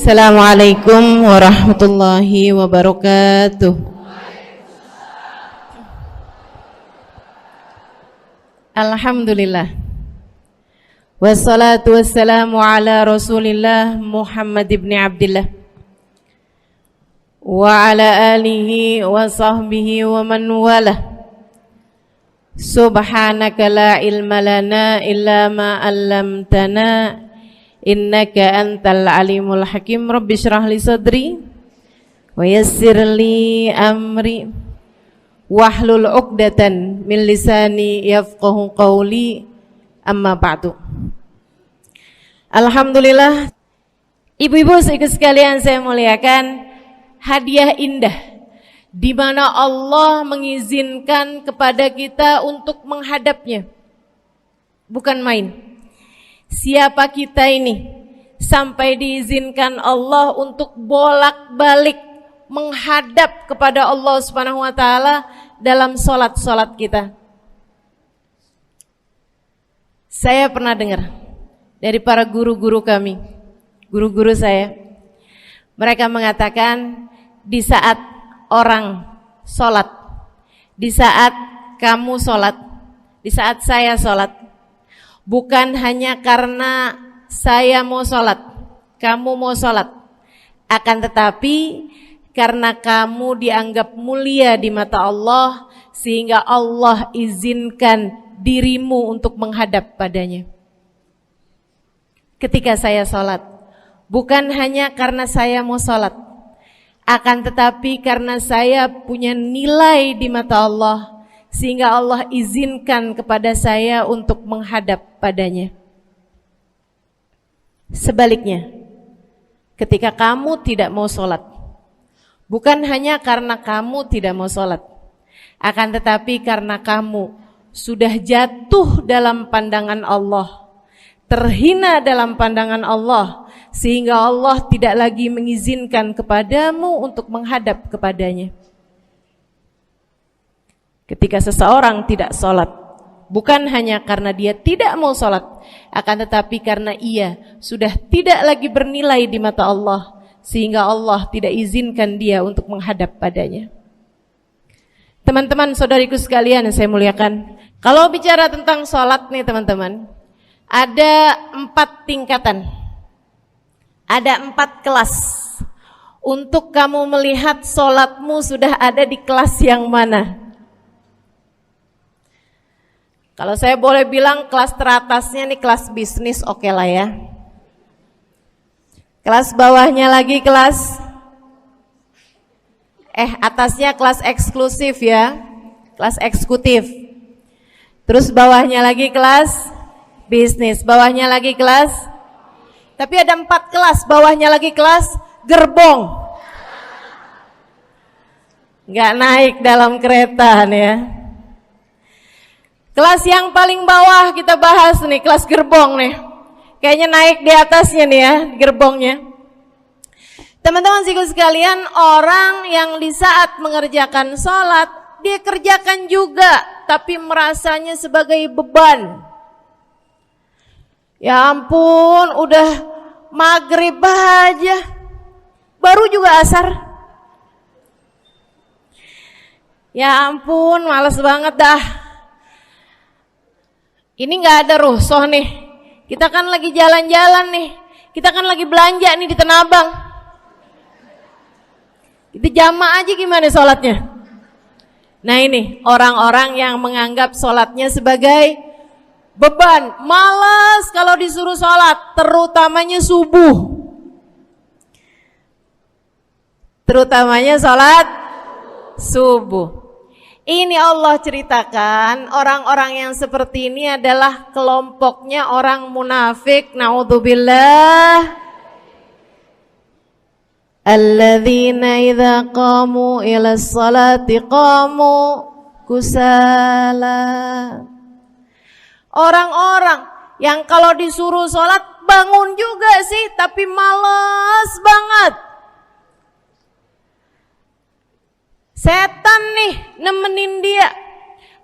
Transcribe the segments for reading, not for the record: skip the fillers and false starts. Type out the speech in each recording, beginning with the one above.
Assalamualaikum warahmatullahi wabarakatuh. Alhamdulillah. Wassalatu wassalamu ala Rasulillah Muhammad ibn Abdillah wa ala alihi wa sahbihi wa man walah. Subhanaka la ilma lana illa ma 'allamtana innaka antal alimul hakim. Rabbi shrah li sadri wa yassir li amri wahlul 'uqdatan min lisani yafqahu qawli. Amma ba'du. Alhamdulillah, ibu-ibu sekalian saya muliakan, hadiah indah di mana Allah mengizinkan kepada kita untuk menghadapnya. Bukan main. Siapa kita ini sampai diizinkan Allah untuk bolak-balik menghadap kepada Allah Subhanahu wa taala dalam salat-salat kita. Saya pernah dengar dari para guru-guru kami, guru-guru saya. Mereka mengatakan di saat orang salat, di saat kamu salat, di saat saya salat, bukan hanya karena saya mau sholat, kamu mau sholat, akan tetapi karena kamu dianggap mulia di mata Allah, sehingga Allah izinkan dirimu untuk menghadap padanya. Ketika saya sholat, bukan hanya karena saya mau sholat, akan tetapi karena saya punya nilai di mata Allah, sehingga Allah izinkan kepada saya untuk menghadap padanya. Sebaliknya, ketika kamu tidak mau sholat, bukan hanya karena kamu tidak mau sholat, akan tetapi karena kamu sudah jatuh dalam pandangan Allah, terhina dalam pandangan Allah, sehingga Allah tidak lagi mengizinkan kepadamu untuk menghadap kepadanya. Ketika seseorang tidak sholat, bukan hanya karena dia tidak mau sholat, akan tetapi karena ia sudah tidak lagi bernilai di mata Allah, sehingga Allah tidak izinkan dia untuk menghadap padanya. Teman-teman, saudariku sekalian yang saya muliakan, kalau bicara tentang sholat nih teman-teman, ada 4 tingkatan, ada 4 kelas. Untuk kamu melihat sholatmu sudah ada di kelas yang mana. Kalau saya boleh bilang kelas teratasnya nih kelas bisnis, oke lah ya. Kelas bawahnya lagi kelas atasnya kelas eksklusif ya, kelas eksekutif. Terus bawahnya lagi kelas bisnis, bawahnya lagi kelas. Tapi ada 4 kelas, bawahnya lagi kelas gerbong. Nggak naik dalam kereta nih ya. Kelas yang paling bawah kita bahas nih, kelas gerbong nih. Kayaknya naik di atasnya nih ya, gerbongnya. Teman-teman sekalian, orang yang di saat mengerjakan sholat, dia kerjakan juga, tapi merasanya sebagai beban. Ya ampun, udah maghrib aja, baru juga asar. Ya ampun, males banget dah. Ini gak ada rusuh nih. Kita kan lagi jalan-jalan nih. Kita kan lagi belanja nih di Tanah Abang. Kita jamaah aja gimana sholatnya. Nah ini orang-orang yang menganggap sholatnya sebagai beban. Malas kalau disuruh sholat, terutamanya subuh. Terutamanya sholat subuh. Ini Allah ceritakan orang-orang yang seperti ini adalah kelompoknya orang munafik. Naudzubillah. Alladzina idza qamu ila sholati qamu kusala. Orang-orang yang kalau disuruh sholat bangun juga sih, tapi malas banget. Setan nih nemenin dia,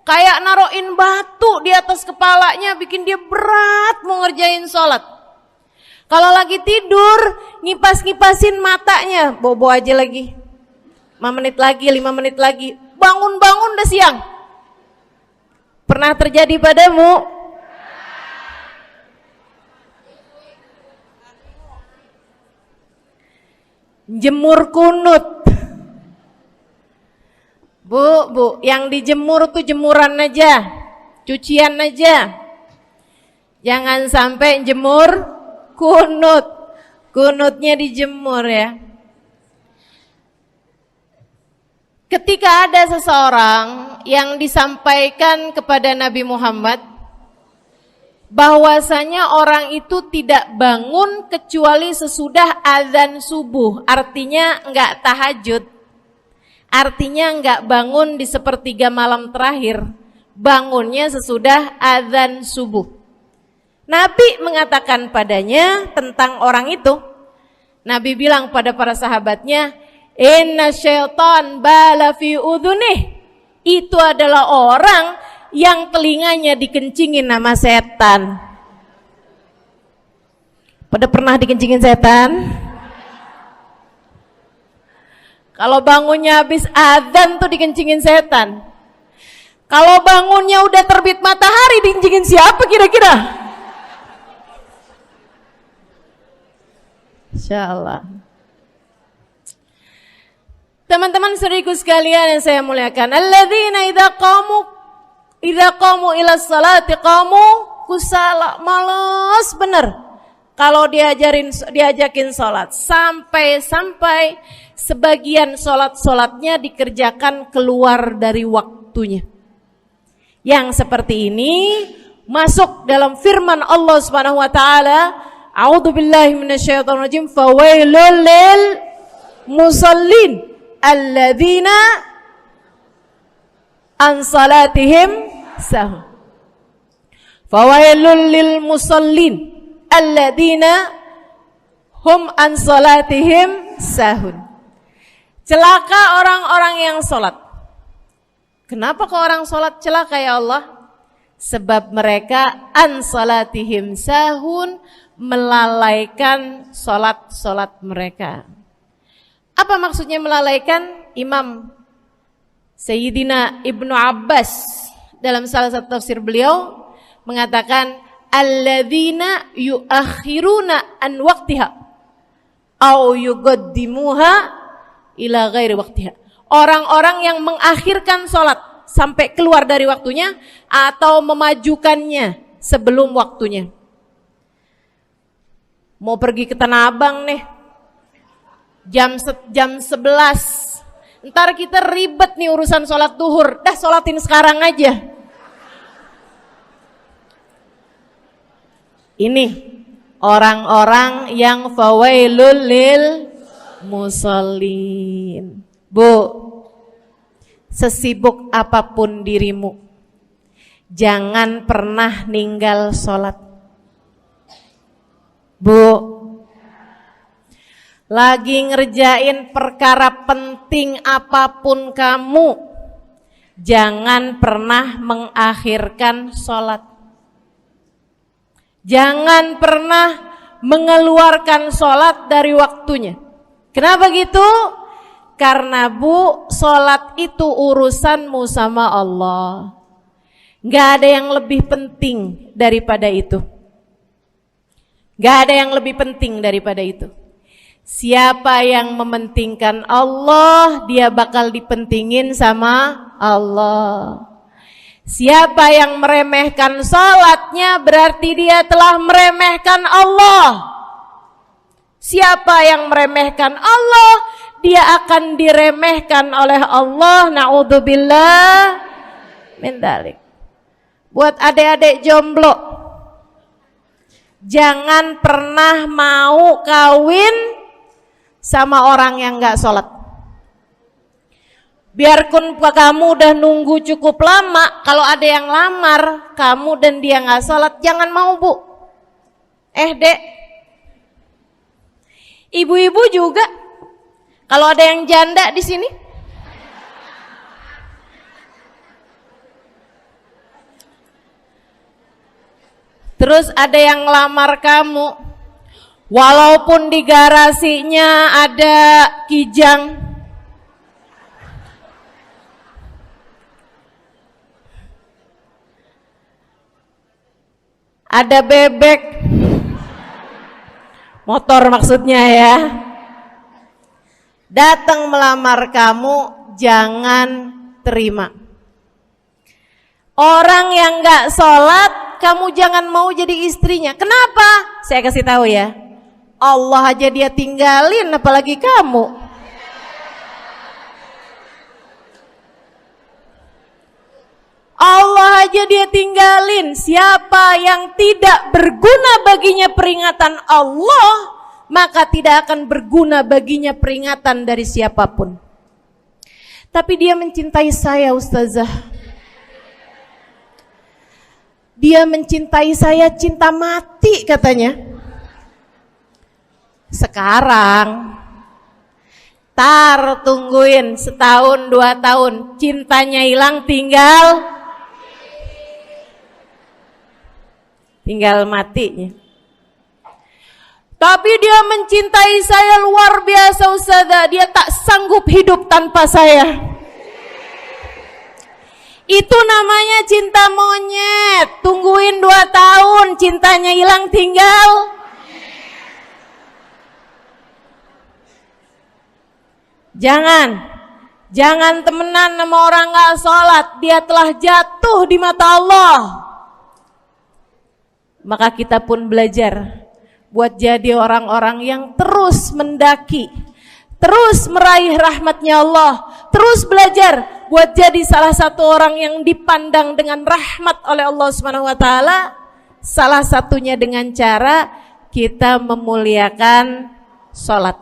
kayak naroin batu di atas kepalanya, bikin dia berat mau ngerjain sholat. Kalau lagi tidur, ngipas-ngipasin matanya, bobo aja lagi. 5 menit lagi, 5 menit lagi. Bangun-bangun udah siang. Pernah terjadi padamu? Jemur kunut. Bu, yang dijemur tuh jemuran aja, cucian aja. Jangan sampai jemur kunut. Kunutnya dijemur ya. Ketika ada seseorang yang disampaikan kepada Nabi Muhammad bahwasanya orang itu tidak bangun kecuali sesudah azan subuh, artinya enggak tahajud, artinya enggak bangun di sepertiga malam terakhir, bangunnya sesudah azan subuh. Nabi mengatakan padanya tentang orang itu, Nabi bilang pada para sahabatnya, inna syaitan bala fi udhunih, itu adalah orang yang telinganya dikencingin sama setan. Pada pernah dikencingin setan? Kalau bangunnya habis adzan tuh dikencingin setan. Kalau bangunnya udah terbit matahari dikencingin siapa kira-kira? Insyaallah. Teman-teman saudariku sekalian yang saya muliakan, alladzina idza qamu ila sholati qamu kusala, malas bener kalau diajakin sholat, sampai sebagian sholatnya dikerjakan keluar dari waktunya. Yang seperti ini masuk dalam firman Allah Subhanahu wa taala, a'udzubillahi minasyaitonir rajim, fawailul lil musallin alladzina an salatihim sahun. Fawailul lil musallin alladzina hum an salatihim sahun. Celaka orang-orang yang salat. Kenapa kok orang salat celaka ya Allah? Sebab mereka an salatihim sahun, melalaikan salat mereka. Apa maksudnya melalaikan? Imam Sayyidina Ibnu Abbas dalam salah satu tafsir beliau mengatakan alladzina yuakhiruna an waqtiha au yuqaddimuha ila ghairi waqtiha. Orang-orang yang mengakhirkan sholat sampai keluar dari waktunya atau memajukannya sebelum waktunya. Mau pergi ke Tanah Abang nih, jam 11. Ntar kita ribet nih urusan sholat duhur. Dah sholatin sekarang aja. Ini orang-orang yang fawailul lil musallin. Bu, sesibuk apapun dirimu, jangan pernah ninggal sholat. Bu, lagi ngerjain perkara penting apapun kamu, jangan pernah mengakhirkan sholat. Jangan pernah mengeluarkan sholat dari waktunya. Kenapa gitu? Karena bu, sholat itu urusanmu sama Allah. Gak ada yang lebih penting daripada itu. Gak ada yang lebih penting daripada itu. Siapa yang mementingkan Allah, dia bakal dipentingin sama Allah. Siapa yang meremehkan sholatnya, berarti dia telah meremehkan Allah. Siapa yang meremehkan Allah, dia akan diremehkan oleh Allah. Na'udzubillah min dzalik. Buat adik-adik jomblo, jangan pernah mau kawin sama orang yang gak sholat. Biarpun kamu udah nunggu cukup lama, kalau ada yang lamar kamu dan dia gak sholat, jangan mau bu. Dek, ibu-ibu juga, kalau ada yang janda di sini, terus ada yang lamar kamu, Walaupun di garasinya ada kijang, ada bebek, motor maksudnya ya, datang melamar kamu, jangan terima. Orang yang gak sholat, kamu jangan mau jadi istrinya. Kenapa? Saya kasih tahu ya, Allah aja dia tinggalin, apalagi kamu. Allah aja dia tinggalin. Siapa yang tidak berguna baginya peringatan Allah, maka tidak akan berguna baginya peringatan dari siapapun. Tapi dia mencintai saya, Ustazah. Dia mencintai saya cinta mati katanya. Sekarang tungguin setahun 2 tahun, cintanya hilang, tinggal matinya. Tapi dia mencintai saya luar biasa, Ustazah. Dia tak sanggup hidup tanpa saya. Itu namanya cinta monyet. Tungguin 2 tahun, cintanya hilang, tinggal. Jangan temenan sama orang gak sholat. Dia telah jatuh di mata Allah. Maka kita pun belajar buat jadi orang-orang yang terus mendaki, terus meraih rahmatnya Allah, terus belajar buat jadi salah satu orang yang dipandang dengan rahmat oleh Allah Subhanahu wa taala. Salah satunya dengan cara kita memuliakan sholat,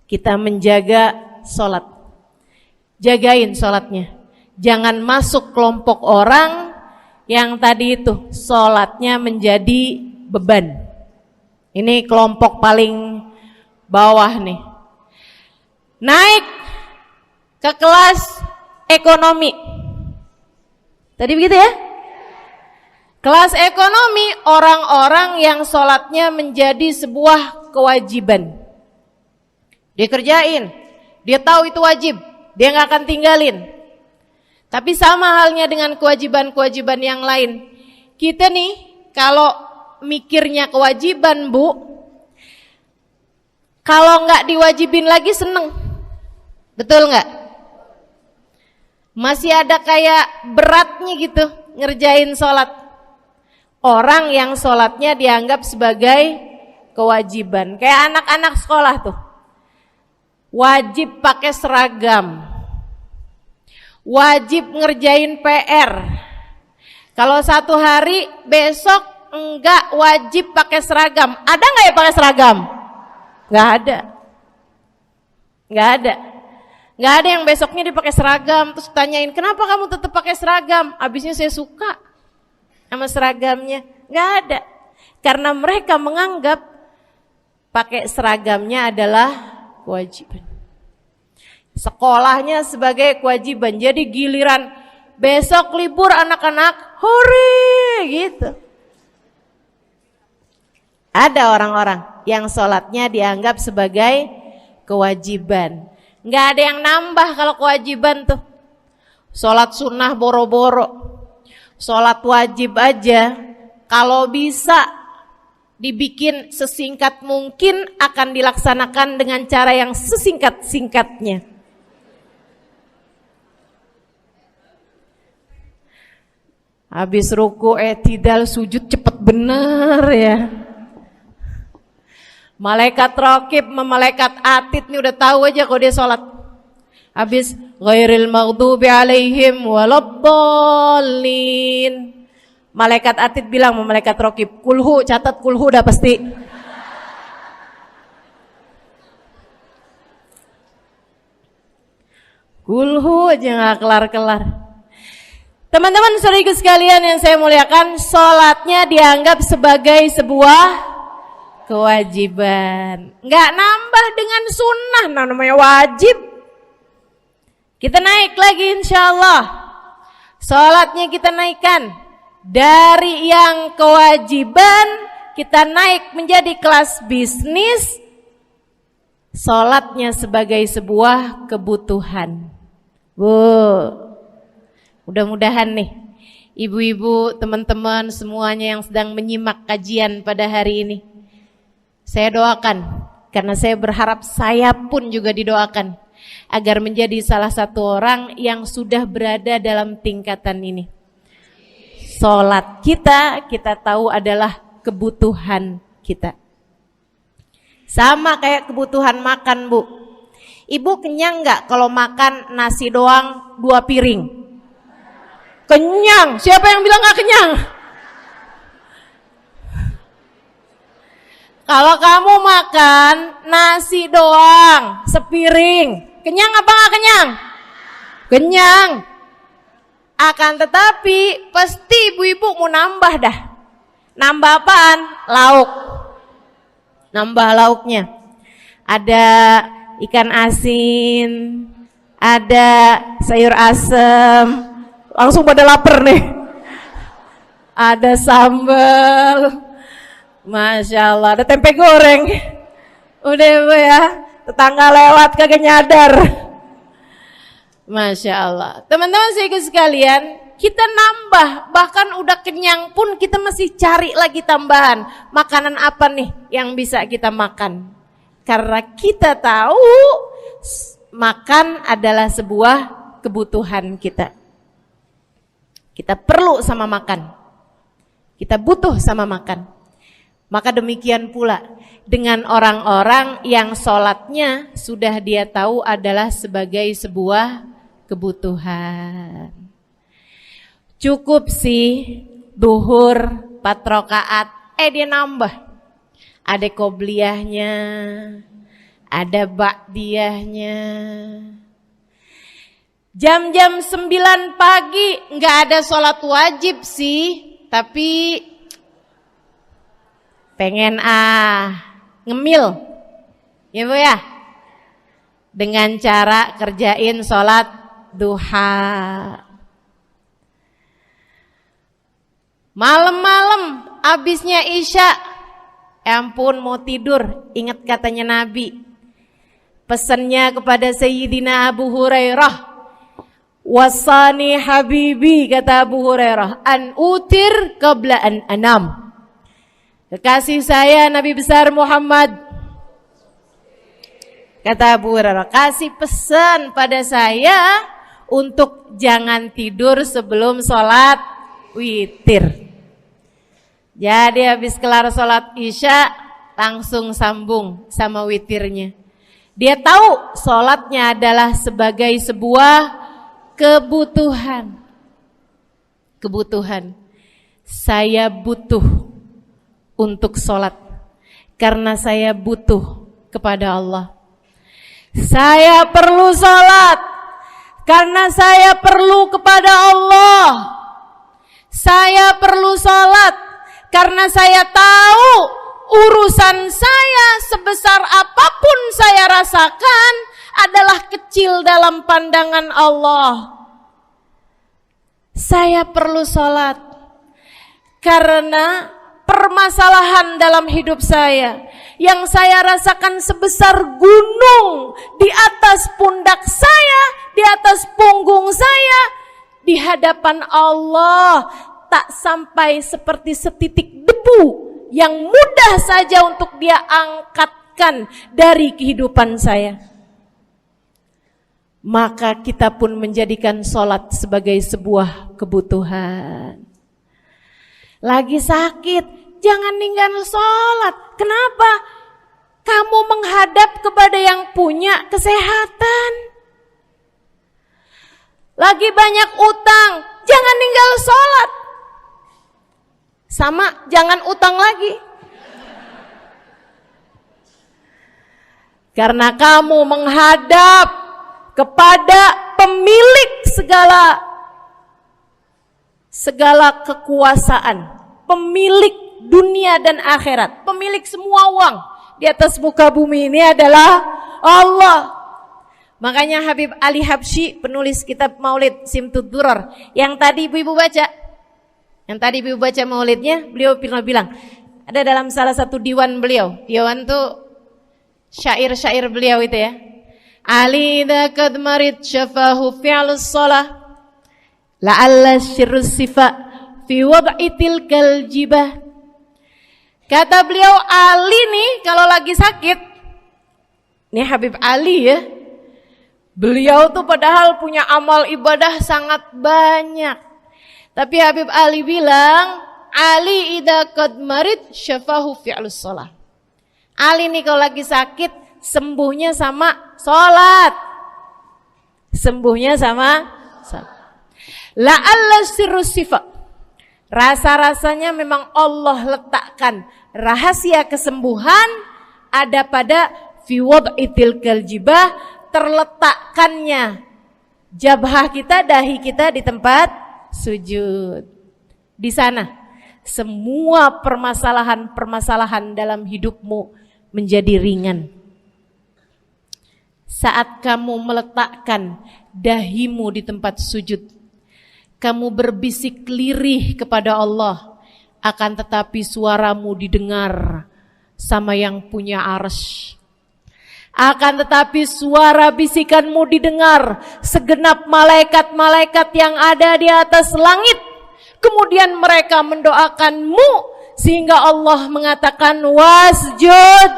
kita menjaga sholat. Jagain sholatnya, jangan masuk kelompok orang yang tadi itu sholatnya menjadi beban. Ini kelompok paling bawah nih. Naik ke kelas ekonomi. Tadi begitu ya? Kelas ekonomi, orang-orang yang sholatnya menjadi sebuah kewajiban. Dia kerjain, dia tahu itu wajib, dia gak akan tinggalin. Tapi sama halnya dengan kewajiban-kewajiban yang lain. Kita nih kalau mikirnya kewajiban, Bu, kalau nggak diwajibin lagi seneng. Betul nggak? Masih ada kayak beratnya gitu ngerjain sholat. Orang yang sholatnya dianggap sebagai kewajiban. Kayak anak-anak sekolah tuh, wajib pakai seragam, wajib ngerjain PR. Kalau 1 hari, besok enggak wajib pakai seragam. Ada enggak ya pakai seragam? Enggak ada. Enggak ada. Enggak ada yang besoknya dipakai seragam. Terus tanyain, kenapa kamu tetap pakai seragam? Habisnya saya suka sama seragamnya. Enggak ada. Karena mereka menganggap pakai seragamnya adalah kewajiban. Sekolahnya sebagai kewajiban. Jadi giliran besok libur anak-anak, hore gitu. Ada orang-orang yang sholatnya dianggap sebagai kewajiban. Nggak ada yang nambah kalau kewajiban tuh. Sholat sunnah boro-boro, sholat wajib aja kalau bisa dibikin sesingkat mungkin akan dilaksanakan dengan cara yang sesingkat-singkatnya. Habis ruku i'tidal sujud cepet bener ya. Malaikat raqib sama malaikat atid nih udah tahu aja kalau dia sholat. Habis ghairil maghdubi alaihim waladdallin. Malaikat atid bilang sama malaikat raqib, kulhu, catat kulhu udah pasti. Kulhu aja gak kelar-kelar. Teman-teman saudariku sekalian yang saya muliakan, sholatnya dianggap sebagai sebuah kewajiban. Nggak nambah dengan sunnah, namanya wajib. Kita naik lagi insyaallah. Sholatnya kita naikkan dari yang kewajiban kita naik menjadi kelas bisnis, sholatnya sebagai sebuah kebutuhan. Bu, mudah-mudahan nih ibu-ibu, teman-teman semuanya yang sedang menyimak kajian pada hari ini, saya doakan, karena saya berharap saya pun juga didoakan agar menjadi salah satu orang yang sudah berada dalam tingkatan ini. Sholat kita tahu adalah kebutuhan kita. Sama kayak kebutuhan makan, Bu. Ibu kenyang nggak kalau makan nasi doang 2 piring? Kenyang. Siapa yang bilang nggak kenyang? Kalau kamu makan nasi doang sepiring, kenyang apa nggak kenyang? Kenyang. Akan tetapi pasti ibu-ibu mau nambah dah. Nambah apaan? Lauk. Nambah lauknya. Ada ikan asin, ada sayur asem. Langsung pada lapar nih. Ada sambal. Masya Allah, ada tempe goreng. Udah Bu ya, tetangga lewat kagak nyadar. Masya Allah. Teman-teman sekalian, kita nambah, bahkan udah kenyang pun kita masih cari lagi tambahan. Makanan apa nih yang bisa kita makan? Karena kita tahu makan adalah sebuah kebutuhan kita. Kita perlu sama makan. Kita butuh sama makan. Maka demikian pula dengan orang-orang yang sholatnya sudah dia tahu adalah sebagai sebuah kebutuhan. Cukup sih duhur 4 rakaat, dia nambah. Ada qobliyahnya, ada ba'diyahnya. Jam-jam 9 pagi nggak ada sholat wajib sih, tapi pengen ngemil, ya Bu ya, dengan cara kerjain sholat duha. Malam-malam abisnya isya, ampun mau tidur, ingat katanya Nabi, pesannya kepada Sayyidina Abu Hurairah, wasani habibi, kata Abu Hurairah, an utir qabla an anam. Kekasih saya Nabi besar Muhammad, kata Abu Hurairah, kasih pesan pada saya untuk jangan tidur sebelum sholat witir. Jadi habis kelar sholat isya langsung sambung sama witirnya. Dia tahu sholatnya adalah sebagai sebuah kebutuhan. Kebutuhan. Saya butuh untuk sholat karena saya butuh kepada Allah. Saya perlu sholat karena saya perlu kepada Allah. Saya perlu sholat karena saya tahu urusan saya sebesar apapun saya rasakan adalah kecil dalam pandangan Allah. Saya perlu sholat karena permasalahan dalam hidup saya yang saya rasakan sebesar gunung di atas pundak saya, di atas punggung saya, di hadapan Allah tak sampai seperti setitik debu yang mudah saja untuk dia angkatkan dari kehidupan saya. Maka kita pun menjadikan sholat sebagai sebuah kebutuhan. Lagi sakit, jangan ninggal sholat. Kenapa? Kamu menghadap kepada yang punya kesehatan. Lagi banyak utang, jangan ninggal sholat. Sama, jangan utang lagi. Karena kamu menghadap kepada pemilik segala kekuasaan, pemilik dunia dan akhirat, pemilik semua uang di atas muka bumi ini adalah Allah. Makanya Habib Ali Habsyi, penulis kitab Maulid Simtud Durar, yang tadi ibu-ibu baca maulidnya, beliau pernah bilang, Ada dalam salah satu diwan beliau. Diwan tuh syair-syair beliau itu ya. Ali idza kad marid syafahu fi'lus shalah la'alla syirru sifa fi wad'i tilkal jibah. Kata beliau, Ali nih kalau lagi sakit, nih Habib Ali ya, beliau tuh padahal punya amal ibadah sangat banyak. Tapi Habib Ali bilang, Ali idza qad marid syafahu fi'lus shalah. Ali nih kalau lagi sakit, sembuhnya sama sholat. Sembuhnya sama sholat. La'alla sirru sifat. Rasa-rasanya memang Allah letakkan rahasia kesembuhan ada pada fi wad'i tilkal jibah, terletakkannya jabhah kita, dahi kita di tempat sujud. Di sana semua permasalahan-permasalahan dalam hidupmu menjadi ringan. Saat kamu meletakkan dahimu di tempat sujud, kamu berbisik lirih kepada Allah, akan tetapi suaramu didengar sama yang punya arsy. Akan tetapi suara bisikanmu didengar segenap malaikat-malaikat yang ada di atas langit. Kemudian mereka mendoakanmu sehingga Allah mengatakan wasjud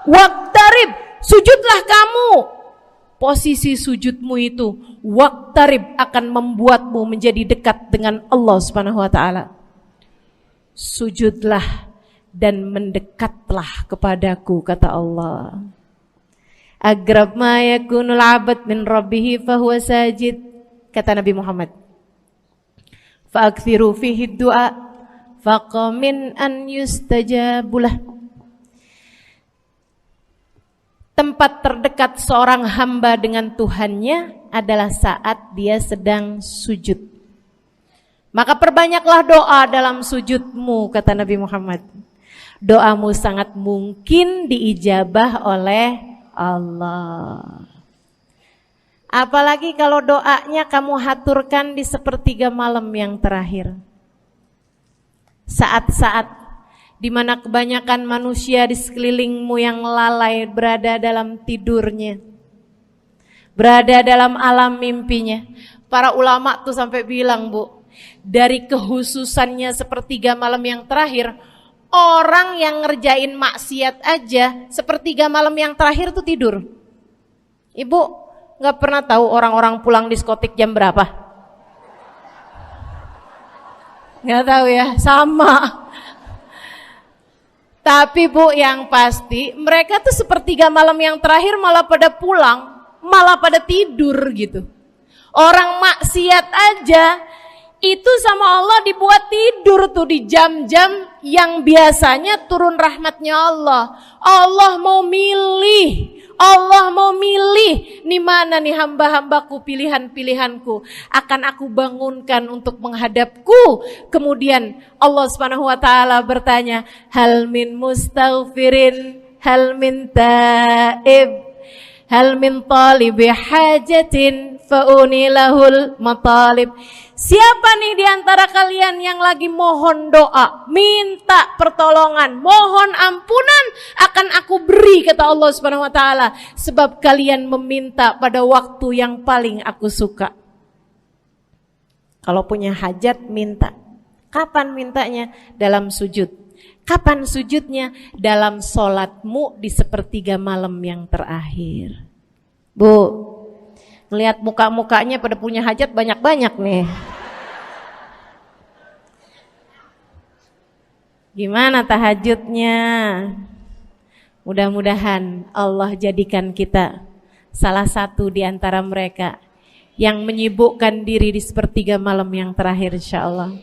waqtarib, sujudlah kamu. Posisi sujudmu itu waqtarib akan membuatmu menjadi dekat dengan Allah Subhanahu wa taala. Sujudlah dan mendekatlah kepadaku, kata Allah. Agrab ma yakunul 'abd min rabbih fahuwa sajid, kata Nabi Muhammad. Fa'akthiru fihi du'a faqamin an yustajabulah. Tempat terdekat seorang hamba dengan Tuhannya adalah saat dia sedang sujud. Maka perbanyaklah doa dalam sujudmu, kata Nabi Muhammad. Doamu sangat mungkin diijabah oleh Allah. Apalagi kalau doanya kamu haturkan di sepertiga malam yang terakhir. Saat-saat di mana kebanyakan manusia di sekelilingmu yang lalai berada dalam tidurnya, berada dalam alam mimpinya. Para ulama tuh sampai bilang, Bu, dari kehususannya sepertiga malam yang terakhir, orang yang ngerjain maksiat aja sepertiga malam yang terakhir tuh tidur. Ibu gak pernah tahu orang-orang pulang diskotik jam berapa? Gak tahu ya, sama. Tapi Bu, yang pasti mereka tuh sepertiga malam yang terakhir malah pada pulang, malah pada tidur gitu. Orang maksiat aja itu sama Allah dibuat tidur tuh di jam-jam yang biasanya turun rahmatnya Allah. Allah mau milih nih mana nih hamba-hambaku, pilihan-pilihanku akan aku bangunkan untuk menghadapku. Kemudian Allah Subhanahu wa taala bertanya, hal min mustaghfirin, hal min taib, hal min talibi hajatin faunilahul matalib. Siapa nih di antara kalian yang lagi mohon doa, minta pertolongan, mohon ampunan, akan aku beri, kata Allah Subhanahu wa taala, sebab kalian meminta pada waktu yang paling aku suka. Kalau punya hajat minta. Kapan mintanya? Dalam sujud. Kapan sujudnya? Dalam sholatmu di sepertiga malam yang terakhir. Bu, ngelihat muka-mukanya pada punya hajat banyak-banyak nih. Gimana tahajudnya? Mudah-mudahan Allah jadikan kita salah satu di antara mereka yang menyibukkan diri di sepertiga malam yang terakhir, insyaallah.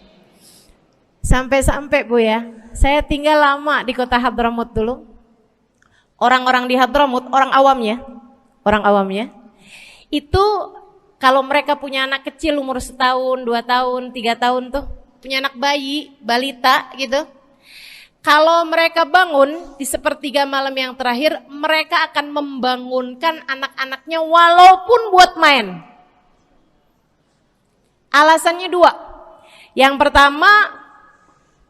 Sampai-sampai Bu ya, saya tinggal lama di kota Hadramut dulu. Orang-orang di Hadramut, orang awamnya, itu kalau mereka punya anak kecil umur 1 tahun, 2 tahun, 3 tahun tuh, punya anak bayi, balita gitu. Kalau mereka bangun di sepertiga malam yang terakhir, mereka akan membangunkan anak-anaknya walaupun buat main. Alasannya 2. Yang pertama,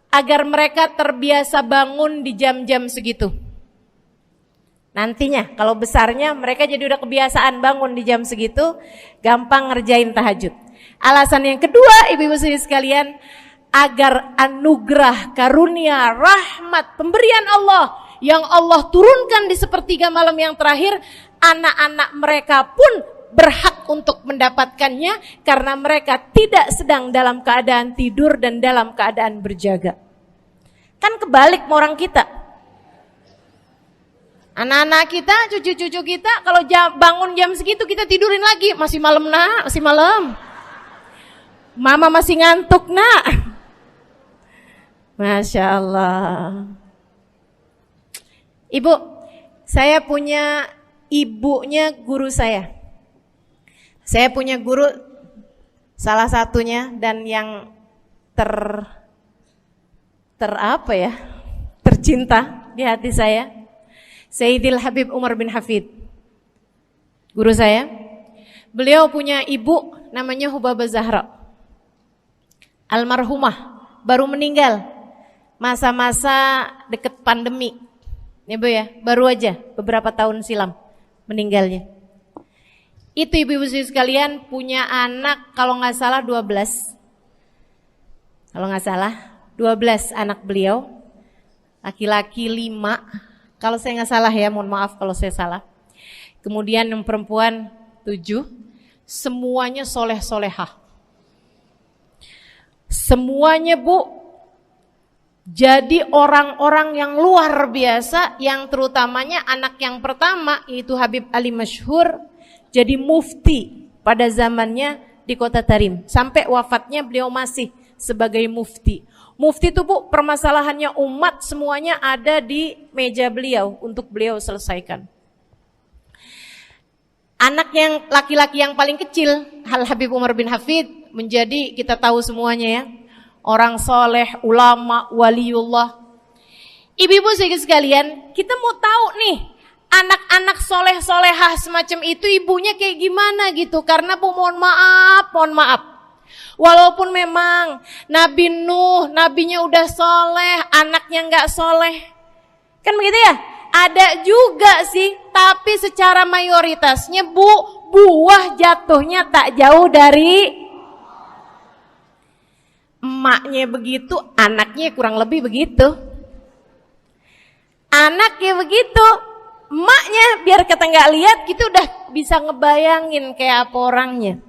agar mereka terbiasa bangun di jam-jam segitu. Nantinya kalau besarnya mereka jadi udah kebiasaan bangun di jam segitu, gampang ngerjain tahajud. Alasan yang kedua, ibu-ibu sekalian, agar anugerah, karunia, rahmat, pemberian Allah yang Allah turunkan di sepertiga malam yang terakhir, anak-anak mereka pun berhak untuk mendapatkannya karena mereka tidak sedang dalam keadaan tidur dan dalam keadaan berjaga. Kan kebalik sama orang kita. Anak-anak kita, cucu-cucu kita kalau bangun jam segitu kita tidurin lagi, masih malam nak, masih malam. Mama masih ngantuk nak. Masya Allah. Ibu, saya punya ibunya guru saya. Saya punya guru salah satunya dan yang tercinta di hati saya, Sayyidil Habib Umar bin Hafid. Guru saya. Beliau punya ibu namanya Hubabah Zahra. Almarhumah, baru meninggal masa-masa deket pandemi. Ya Bu ya, baru aja beberapa tahun silam meninggalnya. Itu ibu-ibu sekalian punya anak kalau nggak salah 12. Kalau nggak salah 12 anak beliau. Laki-laki 5. Kalau saya nggak salah ya, mohon maaf kalau saya salah. Kemudian yang perempuan 7. Semuanya soleh-solehah. Semuanya Bu, jadi orang-orang yang luar biasa, yang terutamanya anak yang pertama yaitu Habib Ali Masyhur jadi mufti pada zamannya di Kota Tarim. Sampai wafatnya beliau masih sebagai mufti. Mufti itu Bu, permasalahannya umat semuanya ada di meja beliau untuk beliau selesaikan. Anak yang laki-laki yang paling kecil, Al Habib Umar bin Hafid, menjadi kita tahu semuanya ya, orang soleh, ulama, waliullah. Ibu-ibu sekalian, kita mau tahu nih, anak-anak soleh-solehah semacam itu ibunya kayak gimana gitu. Karena Bu, mohon maaf. Walaupun memang Nabi Nuh, nabinya udah soleh, anaknya nggak soleh. Kan begitu ya? Ada juga sih, tapi secara mayoritasnya Bu, buah jatuhnya tak jauh dari emaknya begitu, anaknya kurang lebih begitu. Anaknya begitu, emaknya biar kita nggak lihat gitu udah bisa ngebayangin kayak apa orangnya.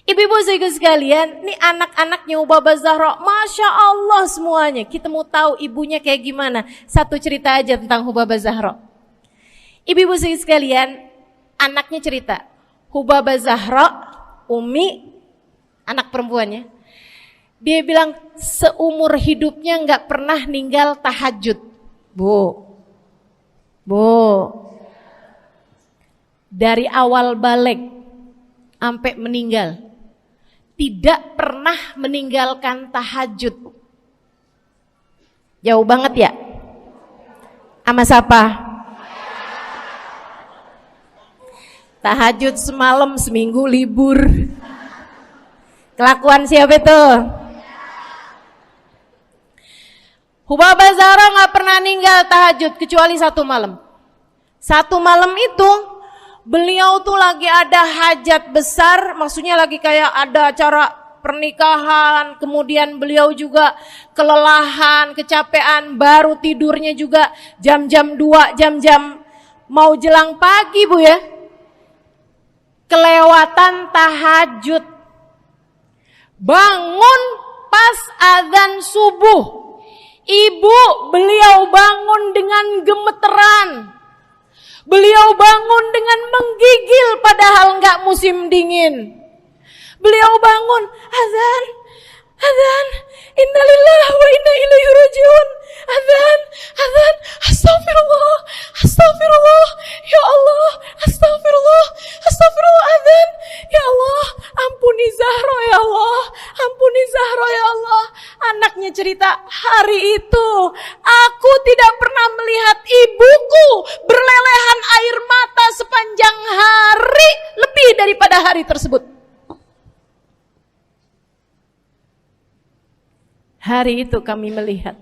Ibu-ibu sekalian, nih anak-anaknya Hubabah Zahra, Masya Allah semuanya. Kita mau tahu ibunya kayak gimana. Satu cerita aja tentang Hubabah Zahra. Ibu-ibu sekalian, anaknya cerita, Hubabah Zahra, Umi, anak perempuannya, dia bilang seumur hidupnya nggak pernah ninggal tahajud. Bu, dari awal balik sampai meninggal, tidak pernah meninggalkan tahajud. Jauh banget ya? Sama siapa? Tahajud semalam, seminggu libur. Kelakuan siapa itu? Hubabah Zahra gak pernah ninggal tahajud kecuali satu malam. Satu malam itu beliau tuh lagi ada hajat besar, maksudnya lagi kayak ada acara pernikahan, kemudian beliau juga kelelahan, kecapean, baru tidurnya juga jam-jam 2, jam-jam mau jelang pagi Bu ya. Kelewatan tahajud. Bangun pas azan subuh. Ibu, beliau bangun dengan gemeteran. Beliau bangun dengan menggigil padahal enggak musim dingin. Beliau bangun, azan, innalillahi wa inna ilaihi rajiun. Azan, astagfirullah, ya Allah, astagfirullah, azan, ya Allah, ampuni Zahra ya Allah, ampuni Zahra ya Allah. Anaknya cerita, hari itu aku tidak pernah melihat ibuku berlelehan air mata sepanjang hari lebih daripada hari tersebut. Hari itu kami melihat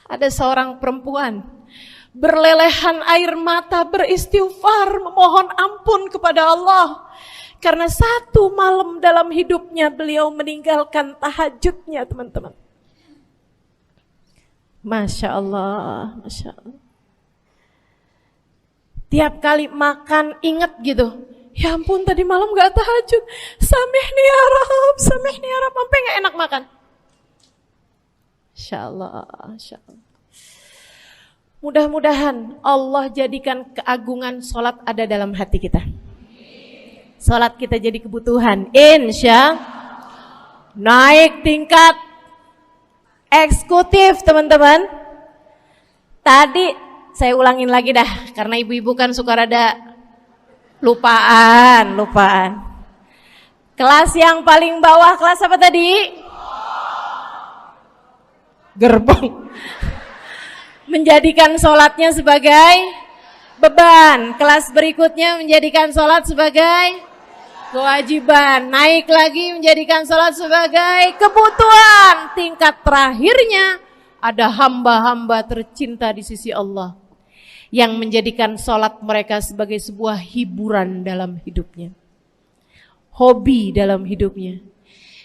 ada seorang perempuan berlelehan air mata beristighfar memohon ampun kepada Allah karena satu malam dalam hidupnya beliau meninggalkan tahajudnya, teman-teman. Masya Allah, Masya Allah. Tiap kali makan ingat gitu, ya ampun tadi malam gak tahajud, samihni ya Rab, samihni ya Rab, sampai gak enak makan. Insya Allah, insya Allah. Mudah-mudahan Allah jadikan keagungan sholat ada dalam hati kita. Sholat kita jadi kebutuhan. Insya naik tingkat eksekutif, teman-teman. Tadi saya ulangin lagi dah, karena ibu-ibu kan suka rada lupaan. Kelas yang paling bawah, kelas apa tadi? Gerbong. Menjadikan sholatnya sebagai beban. Kelas berikutnya menjadikan sholat sebagai kewajiban. Naik lagi menjadikan sholat sebagai kebutuhan. Tingkat terakhirnya ada hamba-hamba tercinta di sisi Allah yang menjadikan sholat mereka sebagai sebuah hiburan dalam hidupnya, hobi dalam hidupnya.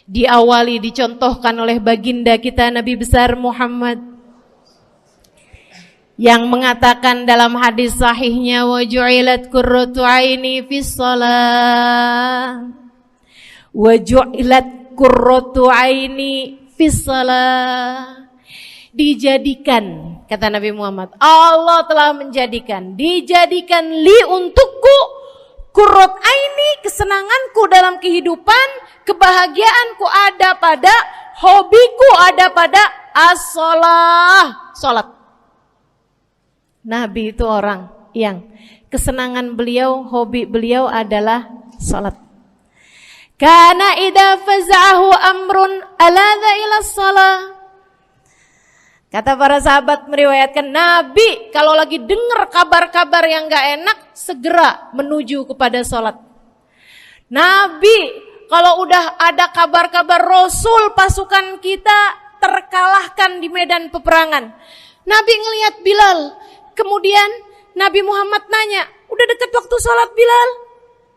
Diawali, dicontohkan oleh baginda kita Nabi besar Muhammad yang mengatakan dalam hadis sahihnya, wa ju'ilat qurratu aini fis shalah, wa ju'ilat qurratu aini fis shalah. Dijadikan, kata Nabi Muhammad, Allah telah menjadikan, dijadikan li untukku qurrat aini, kesenanganku dalam kehidupan, kebahagiaanku ada pada, hobiku ada pada as-shalah, salat. Nabi itu orang yang kesenangan beliau, hobi beliau adalah salat. Kana idza faza'ahu amrun aladha ila shalah. Kata para sahabat meriwayatkan, Nabi kalau lagi dengar kabar-kabar yang gak enak, segera menuju kepada sholat. Nabi kalau udah ada kabar-kabar Rasul pasukan kita terkalahkan di medan peperangan, Nabi ngelihat Bilal. Kemudian Nabi Muhammad nanya, udah dekat waktu sholat Bilal?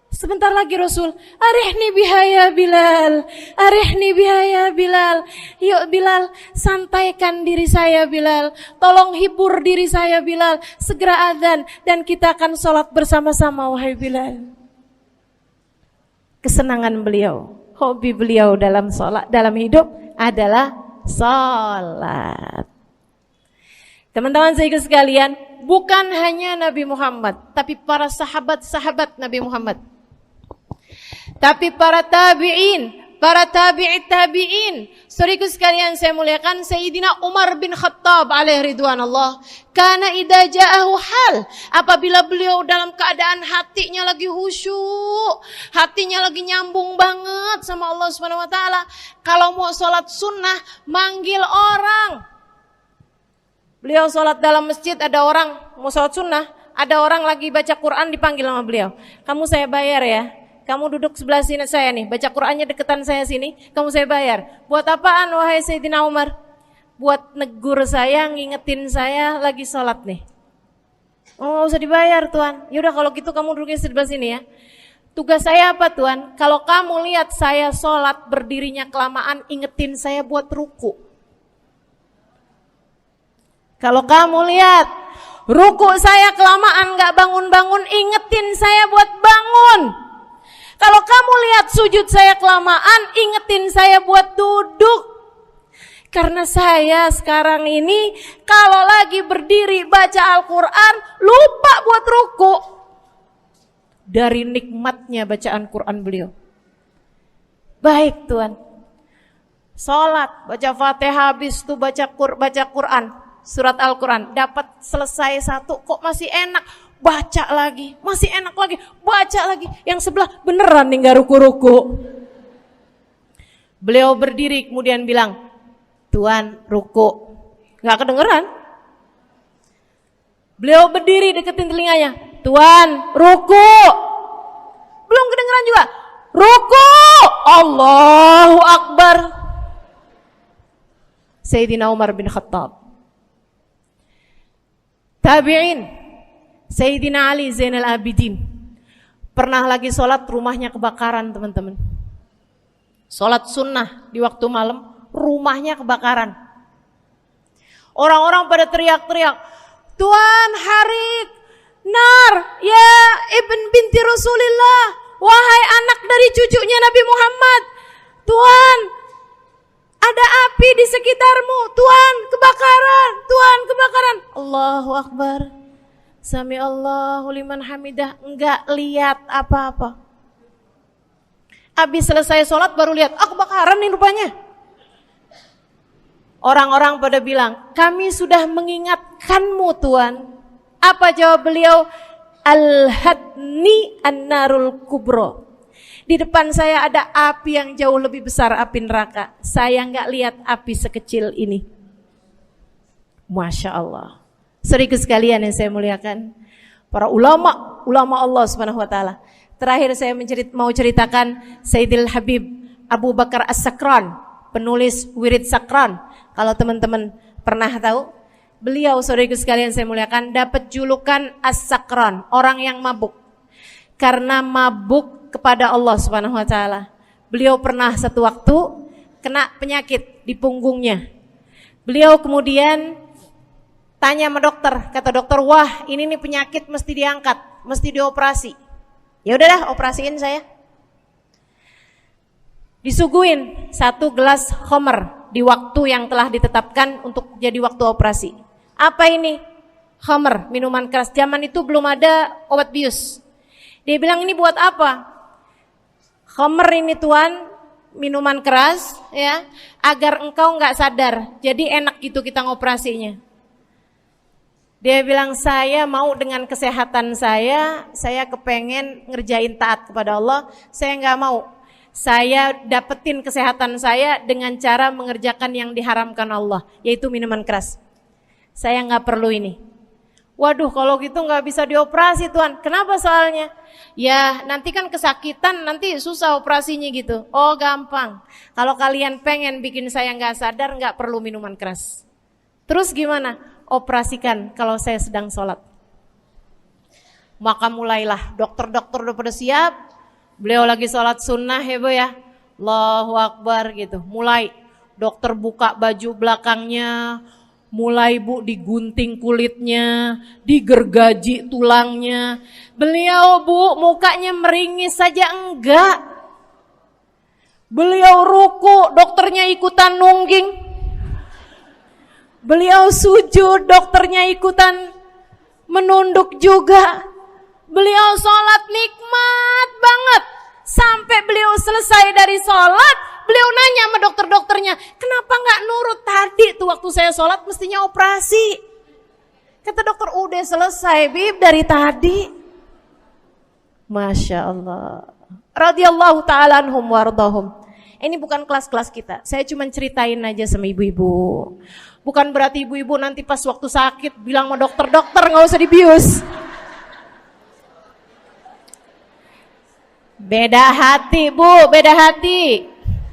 Sebentar lagi Rasul, arihni bihaya Bilal, arihni bihaya Bilal. Yuk Bilal, sampaikan diri saya Bilal, tolong hibur diri saya Bilal. Segera azan dan kita akan sholat bersama-sama wahai Bilal. Kesenangan beliau, hobi beliau dalam sholat, dalam hidup adalah sholat. Teman-teman saya sekalian, bukan hanya Nabi Muhammad, tapi para sahabat-sahabat Nabi Muhammad, tapi para tabi'in, para tabi'it tabi'in. Saudaraku sekalian saya muliakan, Sayyidina Umar bin Khattab alaihi ridwanullah, kana idza ja'ahu hal, apabila beliau dalam keadaan hatinya lagi khusyuk, hatinya lagi nyambung banget sama Allah Subhanahu wa taala, kalau mau salat sunnah manggil orang. Beliau salat dalam masjid, ada orang mau salat sunnah, ada orang lagi baca Quran dipanggil sama beliau. Kamu saya bayar ya. Kamu duduk sebelah sini saya nih, baca Qur'annya deketan saya sini, kamu saya bayar. Buat apaan wahai Sayyidina Umar? Buat negur saya, ngingetin saya lagi sholat nih. Oh gak usah dibayar Tuan. Yaudah kalau gitu kamu duduknya sebelah sini ya. Tugas saya apa Tuan? Kalau kamu lihat saya sholat berdirinya kelamaan, ingetin saya buat ruku. Kalau kamu lihat ruku saya kelamaan gak bangun-bangun, ingetin saya buat bangun. Kalau kamu lihat sujud saya kelamaan, ingetin saya buat duduk. Karena saya sekarang ini kalau lagi berdiri baca Al-Quran, lupa buat ruku. Dari nikmatnya bacaan Quran beliau. Baik Tuan. Sholat, baca Fatihah, habis itu baca Quran. Surat Al-Quran, dapat selesai satu, kok masih enak. Baca lagi, masih enak lagi, baca lagi. Yang sebelah beneran nih gak ruku-ruku. Beliau berdiri kemudian bilang, Tuan ruku. Gak kedengeran. Beliau berdiri deketin telinganya, Tuan ruku. Belum kedengeran juga. Ruku. Allahu Akbar. Sayyidina Umar bin Khattab. Tabi'in, Sayyidina Ali Zainal Abidin. Pernah lagi sholat, rumahnya kebakaran, teman-teman. Sholat sunnah di waktu malam, rumahnya kebakaran. Orang-orang pada teriak-teriak, Tuhan harik, nar, ya ibn binti Rasulillah, wahai anak dari cucunya Nabi Muhammad. Tuhan, ada api di sekitarmu. Tuhan, kebakaran. Tuhan, kebakaran. Allahu Akbar. Sami Allahu liman hamidah. Enggak lihat apa-apa. Habis selesai sholat baru lihat, kebakaran nih rupanya. Orang-orang pada bilang, kami sudah mengingatkanmu Tuhan. Apa jawab beliau? Al-hadni an-narul kubro. Di depan saya ada api yang jauh lebih besar, api neraka. Saya nggak lihat api sekecil ini. Masya Allah. Saudara sekalian yang saya muliakan, para ulama Allah Subhanahu Wa Taala. Terakhir saya mau ceritakan Sayyidil Habib Abu Bakar As-Sakran, penulis Wirid Sakran. Kalau teman-teman pernah tahu, beliau saudara sekalian saya muliakan dapat julukan As-Sakran, orang yang mabuk. Karena mabuk kepada Allah Subhanahu Wa Taala. Beliau pernah satu waktu kena penyakit di punggungnya. Beliau kemudian tanya sama dokter, kata dokter, wah ini nih penyakit mesti diangkat, mesti dioperasi. Ya udahlah, operasiin saya. Disuguhin 1 gelas khamr di waktu yang telah ditetapkan untuk jadi waktu operasi. Apa ini? Khamr, minuman keras. Zaman itu belum ada obat bius. Dia bilang, ini buat apa? Khamr ini Tuhan, minuman keras ya, agar engkau enggak sadar. Jadi enak gitu kita ngoperasinya. Dia bilang, saya mau dengan kesehatan saya kepengen ngerjain taat kepada Allah, saya enggak mau. Saya dapetin kesehatan saya dengan cara mengerjakan yang diharamkan Allah, yaitu minuman keras. Saya enggak perlu ini. Waduh, kalau gitu nggak bisa dioperasi Tuhan. Kenapa soalnya? Ya nanti kan kesakitan, nanti susah operasinya gitu. Oh gampang. Kalau kalian pengen bikin saya nggak sadar, nggak perlu minuman keras. Terus gimana? Operasikan kalau saya sedang sholat. Maka mulailah, dokter-dokter udah pada siap. Beliau lagi sholat sunnah ya Bu ya. Allahu Akbar gitu. Mulai dokter buka baju belakangnya. Mulai Bu digunting kulitnya, digergaji tulangnya. Beliau Bu mukanya meringis saja enggak. Beliau ruku, dokternya ikutan nungging. Beliau sujud, dokternya ikutan menunduk juga. Beliau sholat nikmat banget. Sampai beliau selesai dari sholat, beliau nanya sama dokter-dokternya, kenapa nggak nurut tadi tuh waktu saya sholat mestinya operasi? Kata dokter, udah selesai Bib dari tadi. Masya Allah. Radiyallahu ta'ala anhum wardahum. Ini bukan kelas-kelas kita, saya cuma ceritain aja sama ibu-ibu. Bukan berarti ibu-ibu nanti pas waktu sakit bilang sama dokter-dokter nggak usah dibius. Beda hati Bu, beda hati.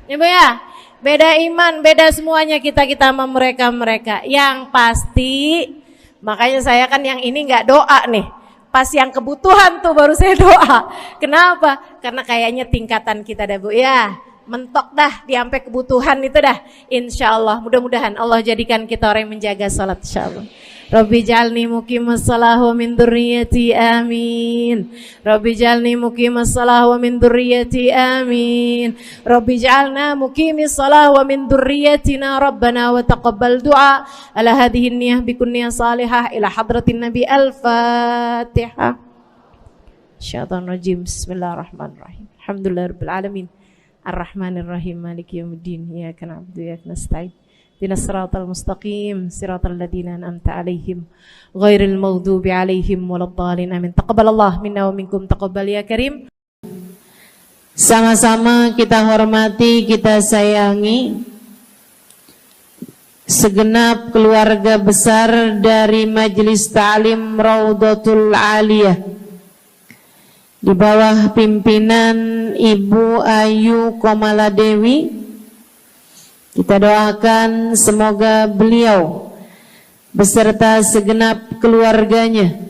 Ibu ya, beda iman, beda semuanya kita sama mereka. Yang pasti, makanya saya kan yang ini nggak doa nih. Pas yang kebutuhan tuh baru saya doa. Kenapa? Karena kayaknya tingkatan kita dah Bu ya. Mentok dah di sampai kebutuhan itu dah. Insya Allah, mudah-mudahan Allah jadikan kita orang yang menjaga salat insya Allah. Rabbi jalni muqimas salah wa min dzurriyyati amin. Rabbi jalni muqimas salah wa min dzurriyyati amin. Rabbi jalna muqimis salah wa min dzurriyyatina rabbana wa taqabbal du'a. Ala hadhihi niyyah bikun niyyah salihah ila hadratin nabi al-fatihah. Syaitanir rajim. Bismillahirrahmanirrahim. Alhamdulillahirabbil alamin. Ar-Rahmanir-Rahim. Maliki yaumiddin. Iyyaka na'budu wa iyyaka nasta'in. Ihdinas siratal mustaqim, siratal ladzina an'amta 'alaihim, ghairil maghdubi 'alaihim waladdallin. Amin. Taqabbalallahu minna wa minkum, taqabbal ya karim. Sama-sama kita hormati, kita sayangi segenap keluarga besar dari Majelis Ta'lim Raudhatul Aliyah di bawah pimpinan Ibu Ayu Komaladewi Kita doakan semoga beliau beserta segenap keluarganya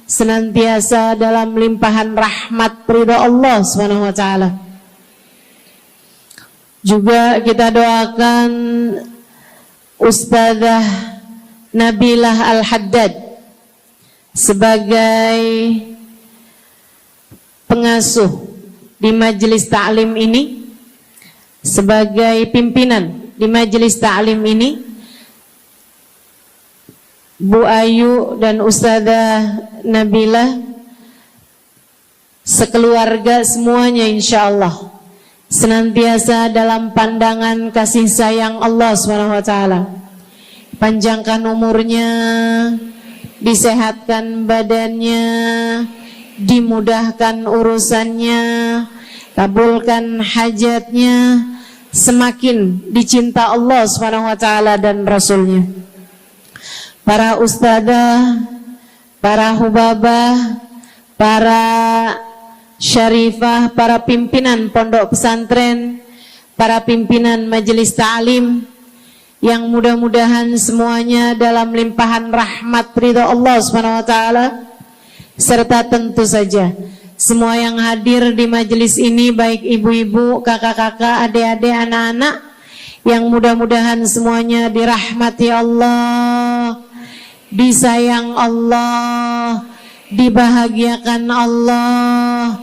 senantiasa dalam limpahan rahmat ridha Allah Subhanahu wa taala. Juga kita doakan Ustazah Nabilah Al-Haddad sebagai pengasuh di majelis ta'lim ini, sebagai pimpinan di majelis ta'lim ini, Bu Ayu dan Ustazah Nabilah sekeluarga semuanya insyaallah senantiasa dalam pandangan kasih sayang Allah SWT. Panjangkan umurnya, disehatkan badannya, dimudahkan urusannya, kabulkan hajatnya, semakin dicinta Allah SWT dan Rasulnya. Para ustadzah, para hubabah, para syarifah, para pimpinan pondok pesantren, para pimpinan majelis ta'lim, yang mudah-mudahan semuanya dalam limpahan rahmat ridha Allah SWT, serta tentu saja semua yang hadir di majelis ini, baik ibu-ibu, kakak-kakak, adik-adik, anak-anak, yang mudah-mudahan semuanya dirahmati Allah, disayang Allah, dibahagiakan Allah,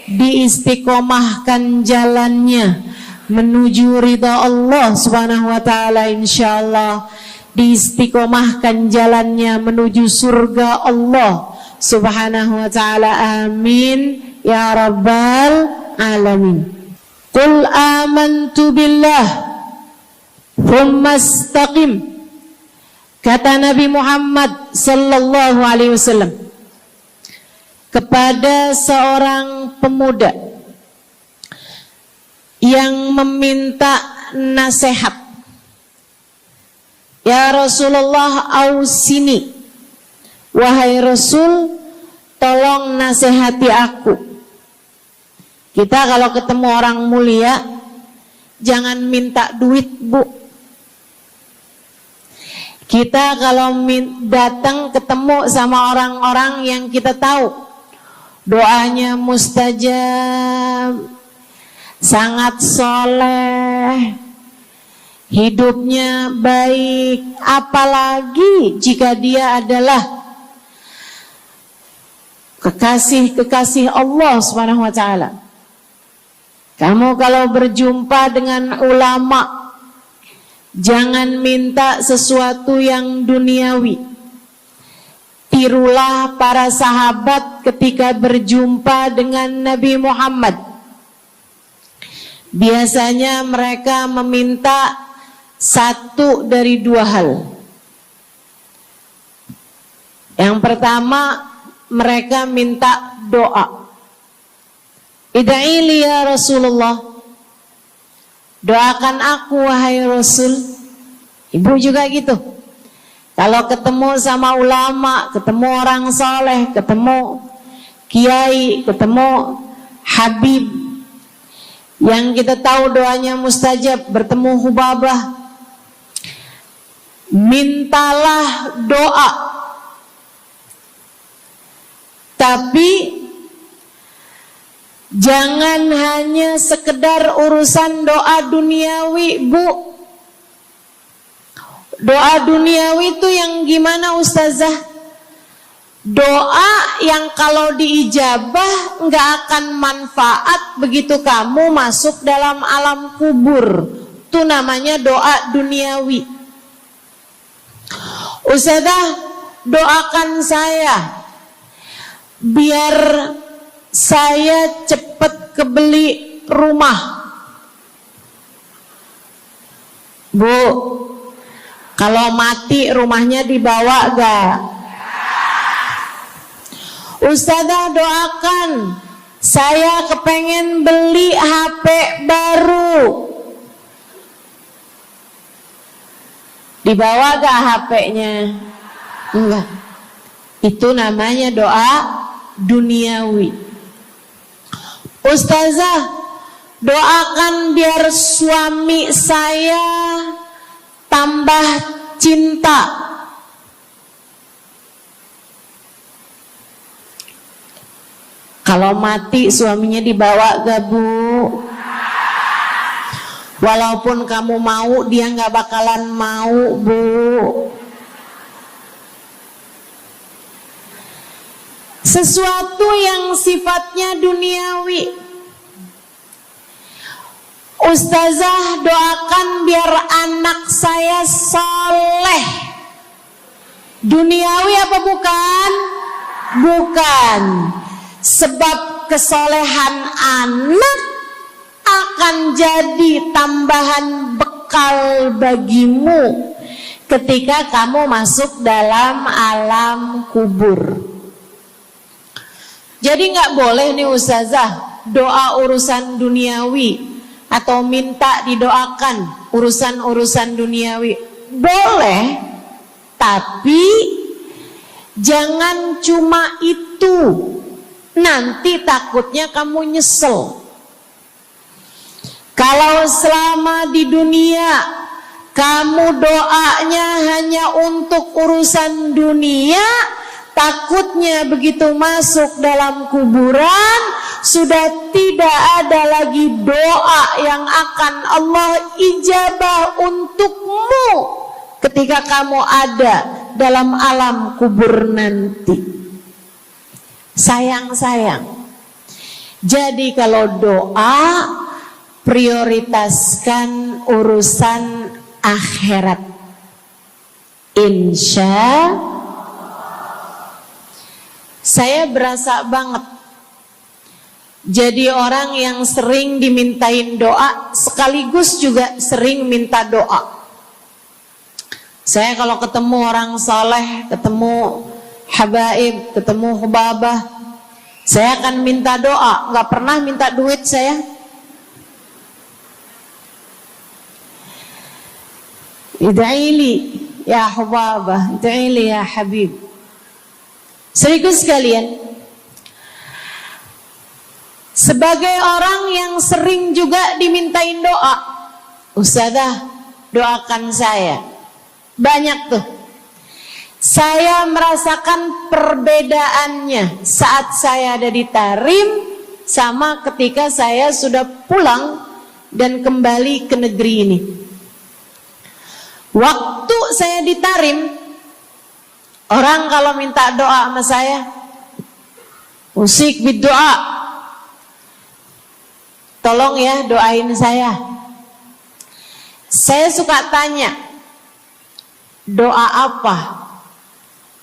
diistiqomahkan jalannya menuju ridha Allah Subhanahu wa taala, insyaallah diistiqomahkan jalannya menuju surga Allah Subhanahu wa taala. Amin ya rabbal alamin. Qul amantu billah thumma istaqim, kata Nabi Muhammad sallallahu alaihi wasallam kepada seorang pemuda yang meminta nasihat, ya Rasulullah ausini, wahai Rasul tolong nasihati aku. Kita kalau ketemu orang mulia jangan minta duit, Bu. Kita kalau datang ketemu sama orang-orang yang kita tahu doanya mustajab, sangat soleh, hidupnya baik, apalagi jika dia adalah kekasih-kekasih Allah Subhanahu wa taala. Kamu kalau berjumpa dengan ulama, jangan minta sesuatu yang duniawi. Tirulah para sahabat ketika berjumpa dengan Nabi Muhammad. Biasanya mereka meminta satu dari dua hal. Yang pertama, mereka minta doa. Ida'ili ya Rasulullah, doakan aku wahai Rasul. Ibu juga gitu. Kalau ketemu sama ulama, ketemu orang soleh, ketemu kiai, ketemu habib yang kita tahu doanya mustajab, bertemu hubabah, mintalah doa. Tapi jangan hanya sekedar urusan doa duniawi, Bu. Doa duniawi itu yang gimana, Ustazah? Doa yang kalau diijabah nggak akan manfaat begitu kamu masuk dalam alam kubur. Itu namanya doa duniawi. Ustazah, doakan saya biar saya cepat kebeli rumah. Bu, kalau mati rumahnya dibawa gak? Ustazah, doakan saya kepengen beli HP baru. Dibawa gak HP-nya? Enggak. Itu namanya doa duniawi. Ustazah, Doakan biar suami saya tambah cinta. Kalau mati suaminya dibawa gak Bu? Walaupun kamu mau, dia gak bakalan mau Bu. Sesuatu yang sifatnya duniawi. Ustazah, doakan biar anak saya soleh. Duniawi apa bukan? Bukan. Sebab kesolehan anak akan jadi tambahan bekal bagimu ketika kamu masuk dalam alam kubur. Jadi gak boleh nih Ustazah doa urusan duniawi atau minta didoakan urusan-urusan duniawi. Boleh, tapi jangan cuma itu. Nanti takutnya kamu nyesel. Kalau selama di dunia kamu doanya hanya untuk urusan dunia, takutnya begitu masuk dalam kuburan sudah tidak ada lagi doa yang akan Allah ijabah untukmu ketika kamu ada dalam alam kubur nanti. Sayang-sayang. Jadi kalau doa, prioritaskan urusan akhirat. Insya saya berasa banget jadi orang yang sering dimintain doa sekaligus juga sering minta doa. Saya kalau ketemu orang soleh, ketemu habaib, ketemu hubabah, saya akan minta doa, gak pernah minta duit saya. Ida'ili ya hubabah, ida'ili ya habib. Serius sekalian, sebagai orang yang sering juga dimintain doa, Ustazah doakan saya. Banyak tuh. Saya merasakan perbedaannya saat saya ada di Tarim sama ketika saya sudah pulang dan kembali ke negeri ini. Waktu saya di Tarim, orang kalau minta doa sama saya, usik berdoa, tolong ya doain saya. Saya suka tanya, doa apa?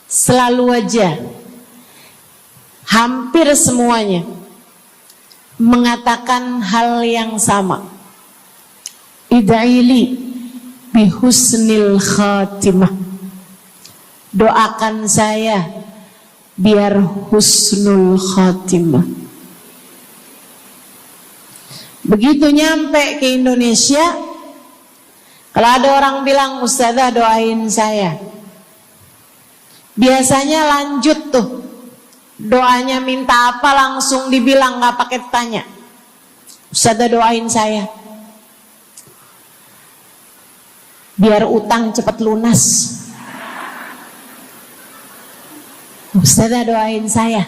Selalu aja, hampir semuanya mengatakan hal yang sama. Ida'ili bihusnil khatimah. Doakan saya biar husnul khatimah. Begitu nyampe ke Indonesia, kalau ada orang bilang Ustazah doain saya, biasanya lanjut tuh doanya, minta apa langsung dibilang, gak pakai tanya. Ustazah doain saya biar utang cepat lunas. Ustazah doain saya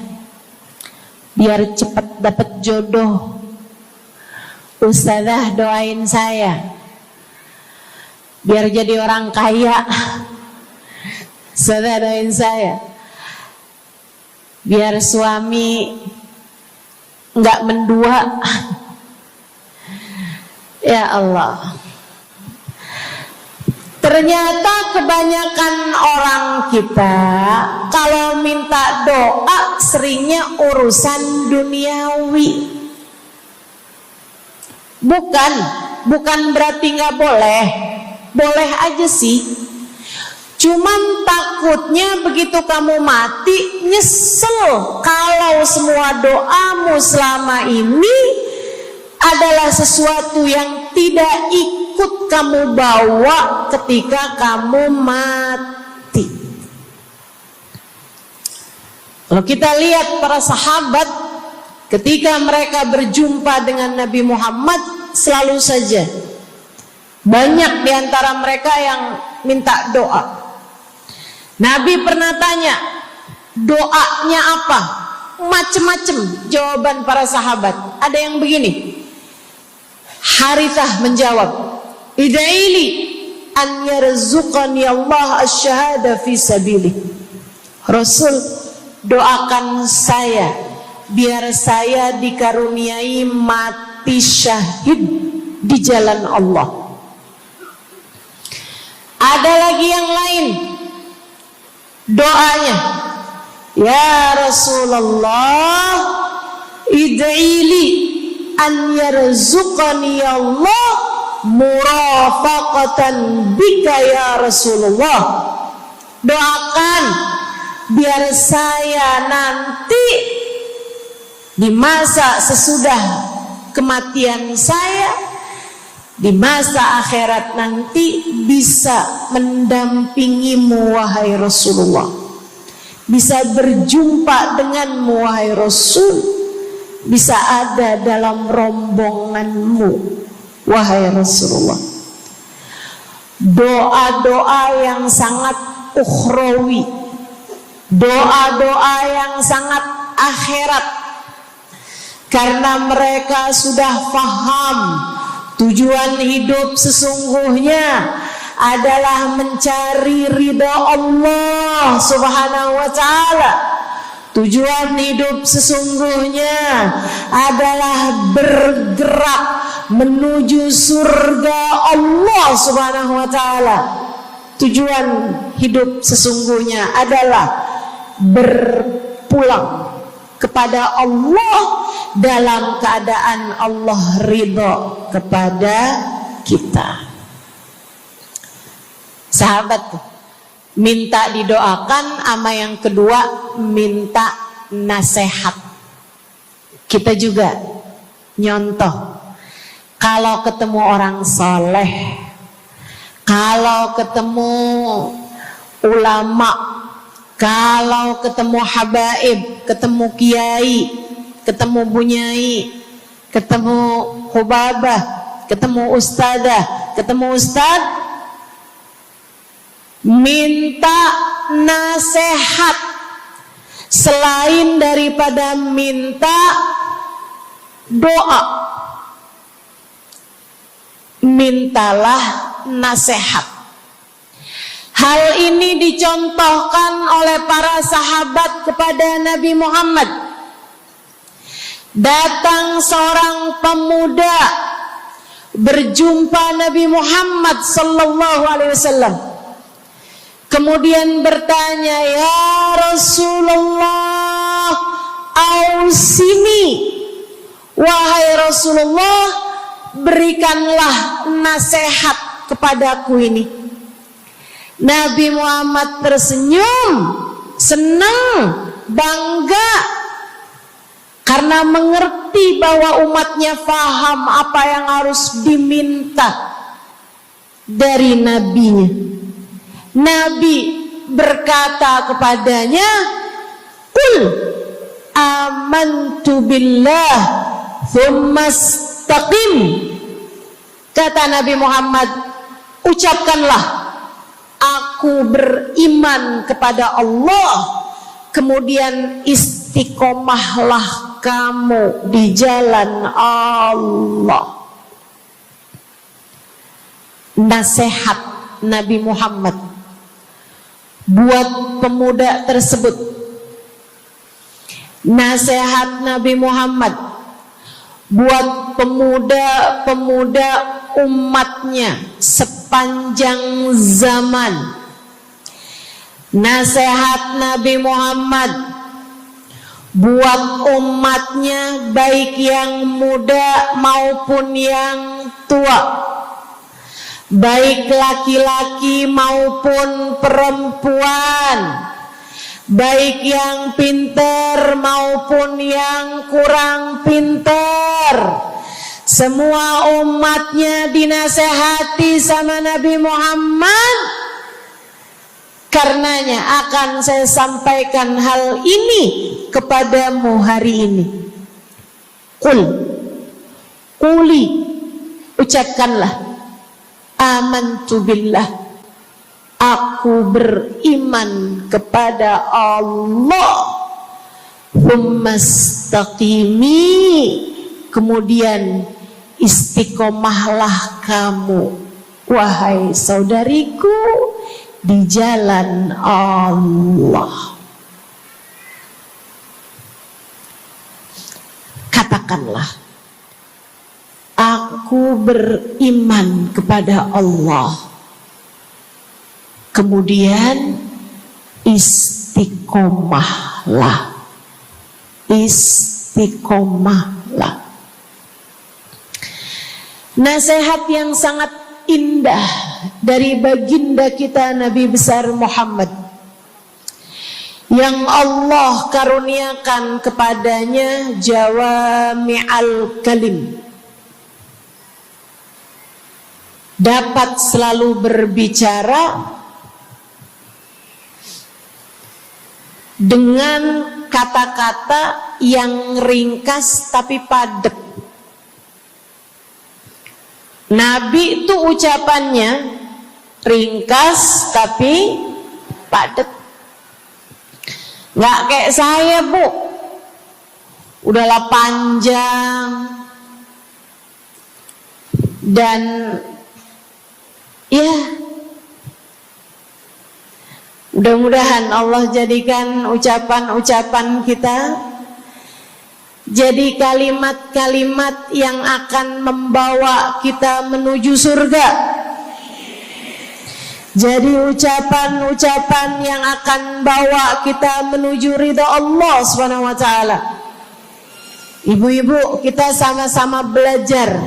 biar cepat dapat jodoh. Ustazah doain saya biar jadi orang kaya. Ustazah doain saya biar suami nggak mendua. Ya Allah, ternyata kebanyakan orang kita kalau minta doa seringnya urusan duniawi. Bukan berarti nggak boleh, boleh aja sih. Cuman takutnya begitu kamu mati nyesel kalau semua doamu selama ini adalah sesuatu yang tidak ikut kamu bawa ketika kamu mati. Kalau kita lihat para sahabat ketika mereka berjumpa dengan Nabi Muhammad, selalu saja banyak di antara mereka yang minta doa. Nabi pernah tanya, doanya apa? Macem-macem jawaban para sahabat. Ada yang begini, Harithah menjawab, ida'ili an yarzuqani Allah asyhada fi sabilih. Rasul, doakan saya biar saya dikaruniai mati syahid di jalan Allah. Ada lagi yang lain doanya, ya Rasulullah, id'ili an yarzuqani Allah murafaqatan bika ya Rasulullah. Doakan biar saya nanti di masa sesudah kematian saya, di masa akhirat nanti bisa mendampingimu wahai Rasulullah, bisa berjumpa denganmu wahai Rasul, bisa ada dalam rombonganmu wahai Rasulullah. Doa-doa yang sangat ukhrawi, doa-doa yang sangat akhirat, karena mereka sudah faham tujuan hidup sesungguhnya adalah mencari ridha Allah Subhanahu wa ta'ala. Tujuan hidup sesungguhnya adalah bergerak menuju surga Allah Subhanahu wa ta'ala. Tujuan hidup sesungguhnya adalah berpulang kepada Allah dalam keadaan Allah ridha kepada kita. Sahabat, minta didoakan, ama yang kedua minta nasihat. Kita juga nyontoh, kalau ketemu orang soleh, kalau ketemu ulama, kalau ketemu habaib, ketemu kiai, ketemu bunyai, ketemu hubabah, ketemu ustadzah, ketemu ustad, minta nasihat. Selain daripada minta doa, mintalah nasihat. Hal ini dicontohkan oleh para sahabat kepada Nabi Muhammad. Datang seorang pemuda berjumpa Nabi Muhammad sallallahu alaihi wasallam. Kemudian bertanya, ya Rasulullah, ausini, wahai Rasulullah, berikanlah nasihat kepadaku ini. Nabi Muhammad tersenyum, senang, bangga, karena mengerti bahwa umatnya faham apa yang harus diminta dari nabinya. Nabi berkata kepadanya, qul amantu billah thumma istaqim. Kata Nabi Muhammad, ucapkanlah, aku beriman kepada Allah, kemudian istiqomahlah kamu di jalan Allah. Nasihat Nabi Muhammad buat pemuda tersebut, nasihat Nabi Muhammad buat pemuda-pemuda umatnya sepanjang zaman. Nasihat Nabi Muhammad buat umatnya, baik yang muda maupun yang tua, baik laki-laki maupun perempuan, baik yang pintar maupun yang kurang pintar. Semua umatnya dinasehati sama Nabi Muhammad. Karenanya akan saya sampaikan hal ini kepadamu hari ini. Quli, ucapkanlah, amantu billah, aku beriman kepada Allah. Tsumastaqimi, kemudian istiqomahlah kamu, wahai saudariku, di jalan Allah. Katakanlah, aku beriman kepada Allah. Kemudian istiqomahlah. Istiqomahlah. Nasihat yang sangat indah dari baginda kita Nabi besar Muhammad, yang Allah karuniakan kepadanya jawami'al kalim, dapat selalu berbicara dengan kata-kata yang ringkas tapi padat. Nabi itu ucapannya ringkas tapi padat. Nggak kayak saya, Bu, udahlah panjang dan ya, mudah-mudahan Allah jadikan ucapan-ucapan kita jadi kalimat-kalimat yang akan membawa kita menuju surga. Jadi ucapan-ucapan yang akan bawa kita menuju ridha Allah Subhanahu wa taala. Ibu-ibu, kita sama-sama belajar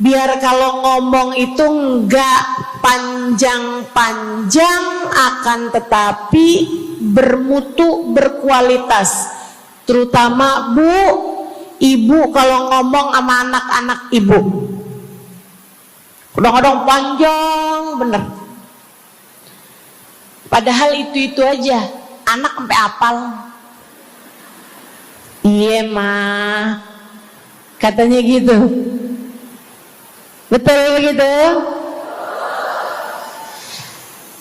biar kalau ngomong itu enggak panjang-panjang, akan tetapi bermutu, berkualitas. Terutama Bu, ibu kalau ngomong sama anak-anak ibu, kadang-kadang panjang bener. Padahal itu aja, anak sampai hafal. Iya mah, katanya gitu. Betul gitu?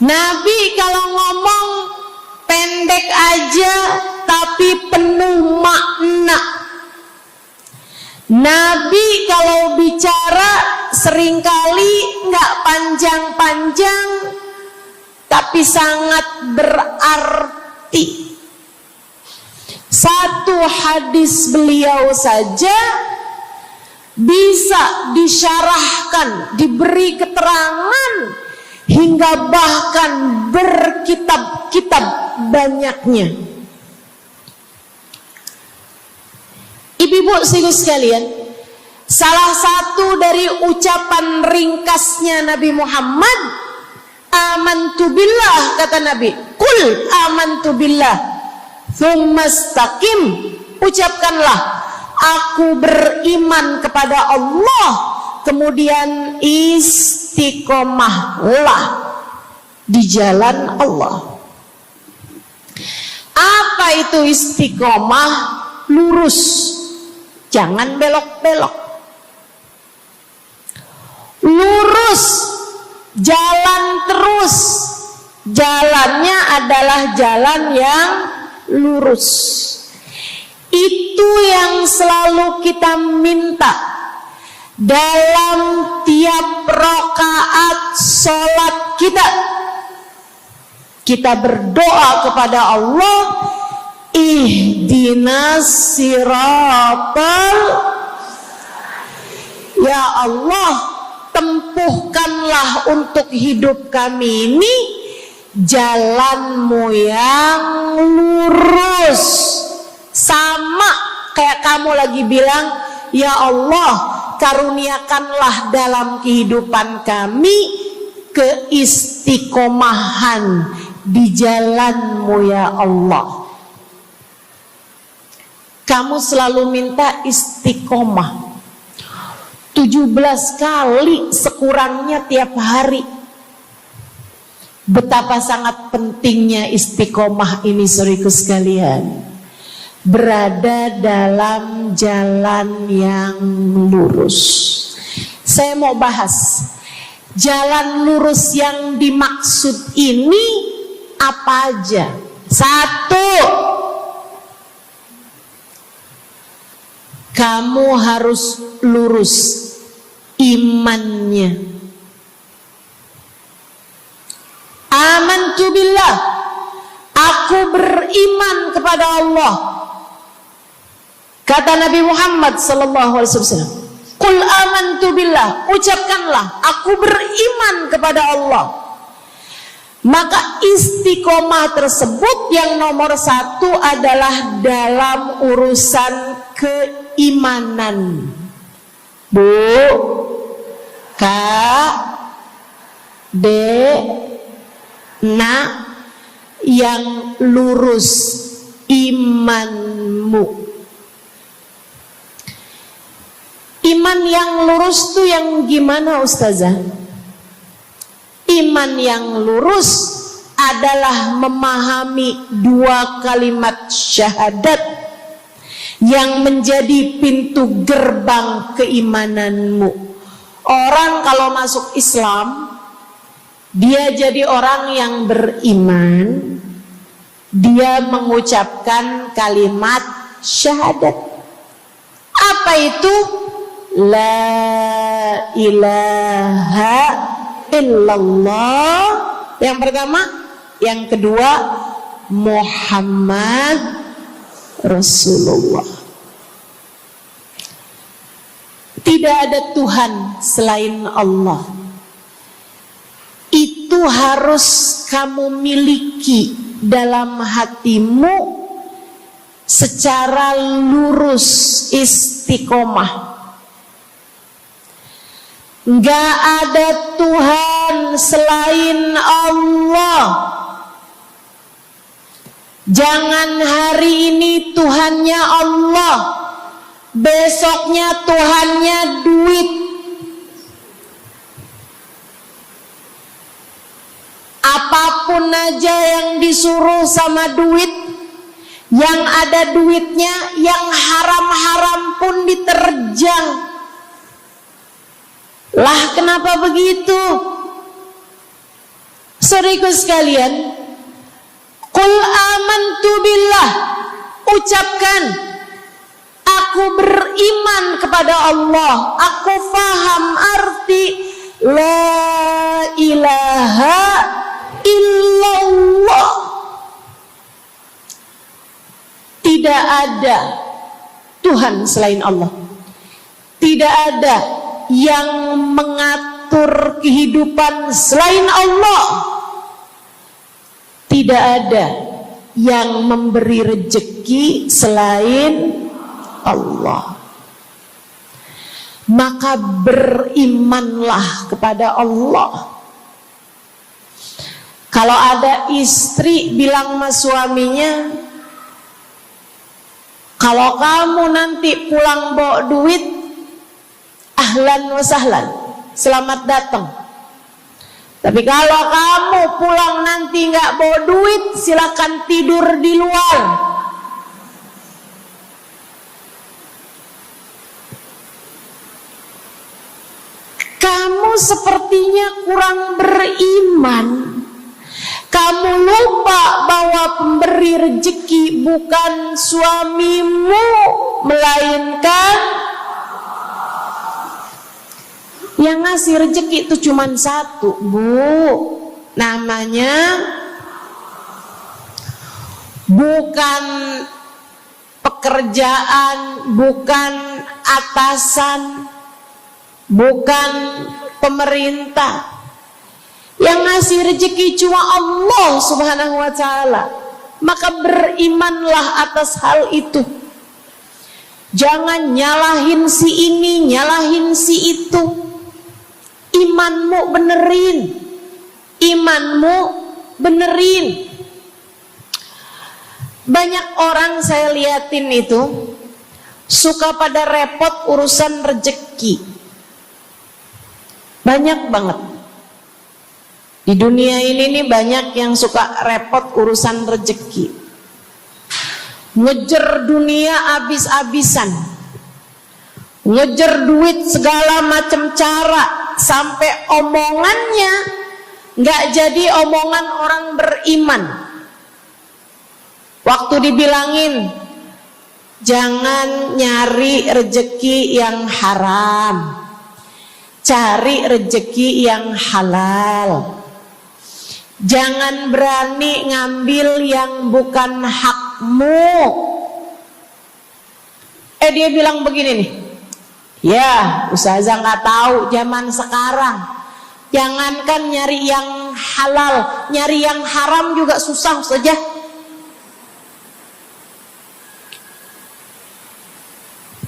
Nabi kalau ngomong pendek aja tapi penuh makna. Nabi kalau bicara seringkali nggak panjang-panjang tapi sangat berarti. Satu hadis beliau saja bisa disyarahkan, diberi keterangan, hingga bahkan berkitab-kitab banyaknya. Ibu-ibu sekalian, salah satu dari ucapan ringkasnya Nabi Muhammad, amantu billah, kata Nabi, qul amantu billah, tsumastaqim, ucapkanlah, aku beriman kepada Allah, kemudian istiqomahlah di jalan Allah. Apa itu istiqomah? Lurus, jangan belok-belok. Lurus, jalan terus. Jalannya adalah jalan yang lurus. Itu yang selalu kita minta dalam tiap rakaat sholat kita. Kita berdoa kepada Allah, ihdinas siratal, ya Allah, tempuhkanlah untuk hidup kami ini jalanmu yang lurus. Sama kayak kamu lagi bilang, ya Allah, karuniakanlah dalam kehidupan kami keistiqomahan di jalanmu ya Allah. Kamu selalu minta istiqomah 17 kali sekurangnya tiap hari. Betapa sangat pentingnya istiqomah ini, saudaraku sekalian. berada dalam jalan yang lurus. Saya mau bahas jalan lurus yang dimaksud ini apa aja. 1, kamu harus lurus imannya. Amantu billah, aku beriman kepada Allah. Kata Nabi Muhammad sallallahu alaihi wasallam, "Qul amantu billah," ucapkanlah, aku beriman kepada Allah. Maka istiqomah tersebut yang nomor 1 adalah dalam urusan keimanan. Bu, Kak, Dek, Nak, yang lurus imanmu. Iman yang lurus tuh yang gimana, Ustazah? Iman yang lurus adalah memahami 2 kalimat syahadat yang menjadi pintu gerbang keimananmu. Orang kalau masuk Islam, dia jadi orang yang beriman, dia mengucapkan kalimat syahadat. Apa itu? La ilaha illallah. Yang pertama. Yang kedua, Muhammad Rasulullah. Tidak ada Tuhan selain Allah. Itu harus kamu miliki dalam hatimu secara lurus, istiqomah. Gak ada Tuhan selain Allah. Jangan hari ini Tuhannya Allah, besoknya Tuhannya duit. Apapun aja yang disuruh sama duit, yang ada duitnya, yang haram-haram pun diterjang. Lah kenapa begitu? Saudaraku sekalian, Qul amantu billah, ucapkan, aku beriman kepada Allah. Aku faham arti la ilaha illallah. Tidak ada Tuhan selain Allah. Tidak ada yang mengatur kehidupan selain Allah. Tidak ada yang memberi rezeki selain Allah. Maka berimanlah kepada Allah. Kalau ada istri bilang sama suaminya, kalau kamu nanti pulang bawa duit, ahlan wa sahlan, selamat datang. Tapi kalau kamu pulang nanti nggak bawa duit, silakan tidur di luar. Kamu sepertinya kurang beriman. Kamu lupa bahwa pemberi rezeki bukan suamimu, melainkan yang ngasih rezeki itu cuma 1, Bu. Namanya bukan pekerjaan, bukan atasan, bukan pemerintah. Yang ngasih rezeki cuma Allah Subhanahu wa ta'ala. Maka berimanlah atas hal itu. Jangan nyalahin si ini, nyalahin si itu. Imanmu benerin. Imanmu benerin. Banyak orang saya liatin itu suka pada repot urusan rezeki. Banyak banget. Di dunia ini nih banyak yang suka repot urusan rezeki. ngejar dunia abis-abisan, ngejar duit segala macam cara, sampai omongannya nggak jadi omongan orang beriman. Waktu dibilangin jangan nyari rejeki yang haram, cari rejeki yang halal. Jangan berani ngambil yang bukan hakmu. Dia bilang begini nih, ya ustazah nggak tahu zaman sekarang, jangankan nyari yang halal, nyari yang haram juga susah saja.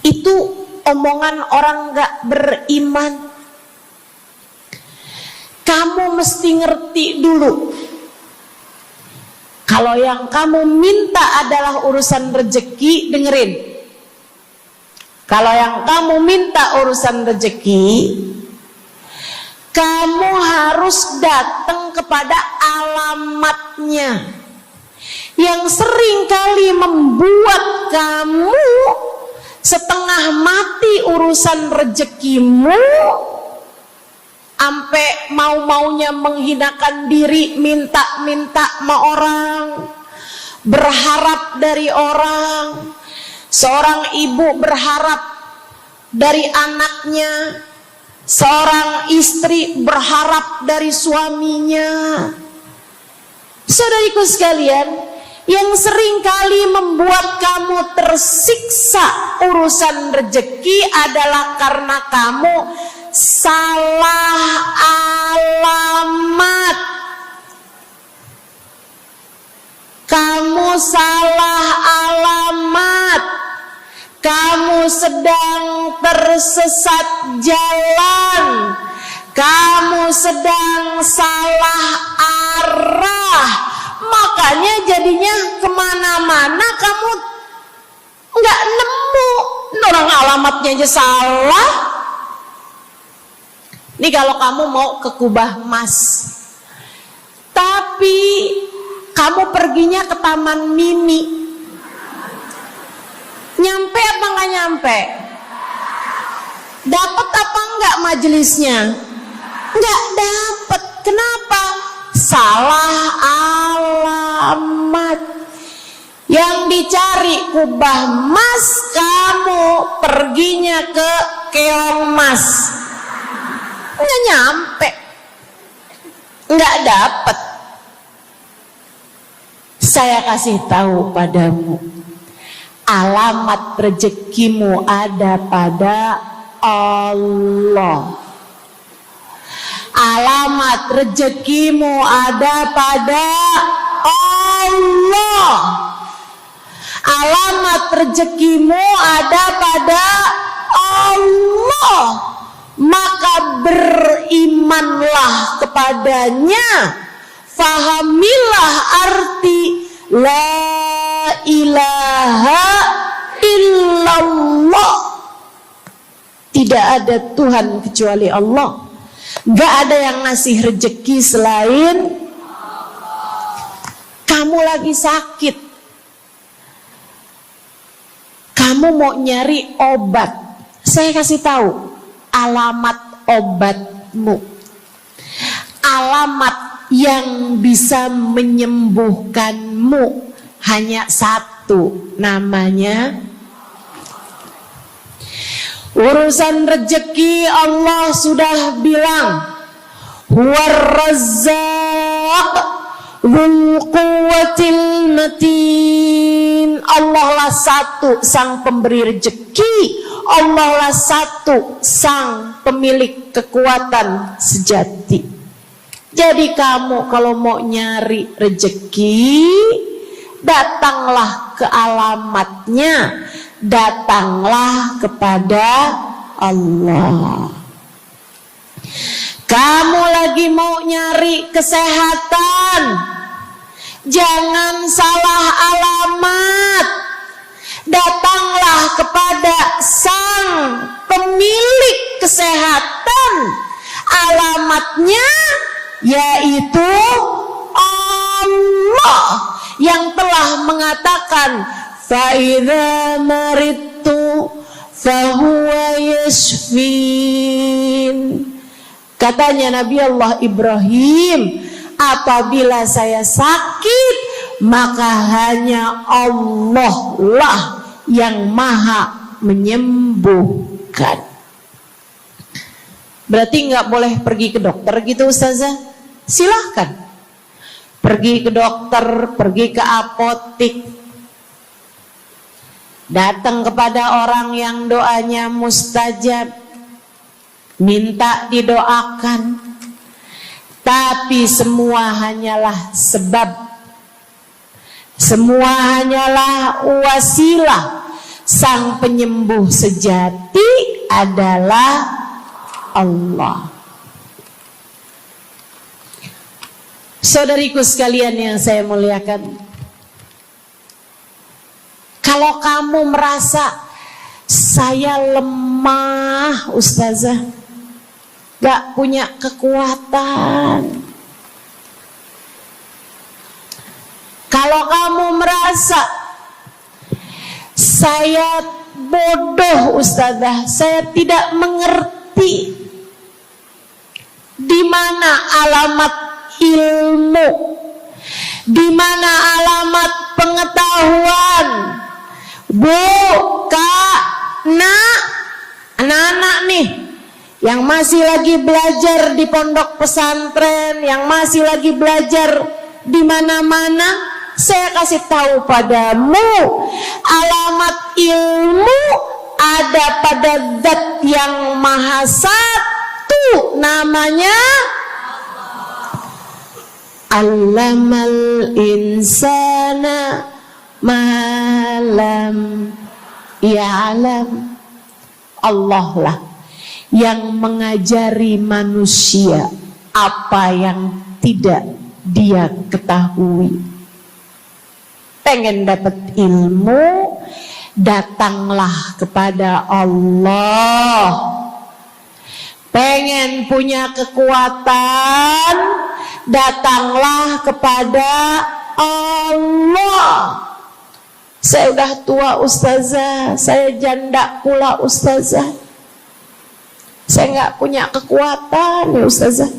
Itu omongan orang nggak beriman. Kamu mesti ngerti dulu, kalau yang kamu minta adalah urusan rezeki, dengerin. Kalau yang kamu minta urusan rezeki, kamu harus datang kepada alamatnya. Yang sering kali membuat kamu setengah mati urusan rezekimu, sampai mau-maunya menghinakan diri, minta-minta sama orang, berharap dari orang. Seorang ibu berharap dari anaknya, seorang istri berharap dari suaminya. Saudariku sekalian, yang sering kali membuat kamu tersiksa urusan rezeki adalah karena kamu salah alamat. Kamu salah alamat. Kamu sedang tersesat jalan. Kamu sedang salah arah. Makanya jadinya kemana-mana kamu nggak nemu. Orang alamatnya aja salah. Ini kalau kamu mau ke Kubah Mas, tapi kamu perginya ke Taman Mini, nyampe apa nggak nyampe? Dapat apa enggak majelisnya? Nggak dapat. Kenapa? Salah alamat. Yang dicari Kubah Mas, kamu perginya ke Keong Mas. Nggak nyampe, nggak dapat. Saya kasih tahu padamu, alamat rezekimu ada pada Allah. Alamat rezekimu ada pada Allah. Alamat rezekimu ada pada Allah. Maka berimanlah kepadanya, fahamilah arti la ilaha illallah. Tidak ada Tuhan kecuali Allah. Gak ada yang ngasih rezeki selain kamu. Lagi sakit, kamu mau nyari obat, saya kasih tahu alamat obatmu. Alamat yang bisa menyembuhkanmu hanya satu, namanya urusan rezeki. Allah sudah bilang, huwar razzaq dzul quwwatil matin. Allah lah satu sang pemberi rezeki. Allah lah satu sang pemilik kekuatan sejati. Jadi kamu kalau mau nyari rezeki, datanglah ke alamatnya, datanglah kepada Allah. Kamu lagi mau nyari kesehatan, jangan salah alamat. Datanglah kepada sang pemilik kesehatan. Alamatnya yaitu Allah yang telah mengatakan, fa idza maridtu fa huwa yashfin. Katanya Nabi Allah Ibrahim, apabila saya sakit, maka hanya Allah lah yang maha menyembuhkan. Berarti nggak boleh pergi ke dokter gitu Ustazah? Silahkan pergi ke dokter, pergi ke apotik, datang kepada orang yang doanya mustajab, minta didoakan. Tapi semua hanyalah sebab, semua hanyalah wasilah. Sang penyembuh sejati adalah Allah. Saudariku sekalian yang saya muliakan, kalau kamu merasa saya lemah Ustazah, gak punya kekuatan, kalau kamu merasa saya bodoh Ustazah, saya tidak mengerti di mana alamat ilmu, di mana alamat pengetahuan. Bu, Kak, Nak, anak-anak nih yang masih lagi belajar di pondok pesantren, yang masih lagi belajar di mana-mana, saya kasih tahu padamu, alamat ilmu ada pada Zat yang Maha Satu, namanya Allamal insana malam ya'lam. Allah lah yang mengajari manusia apa yang tidak dia ketahui. Pengen dapat ilmu, datanglah kepada Allah. Pengen punya kekuatan, datanglah kepada Allah. Saya udah tua Ustazah, saya janda pula Ustazah, saya nggak punya kekuatan ya Ustazah.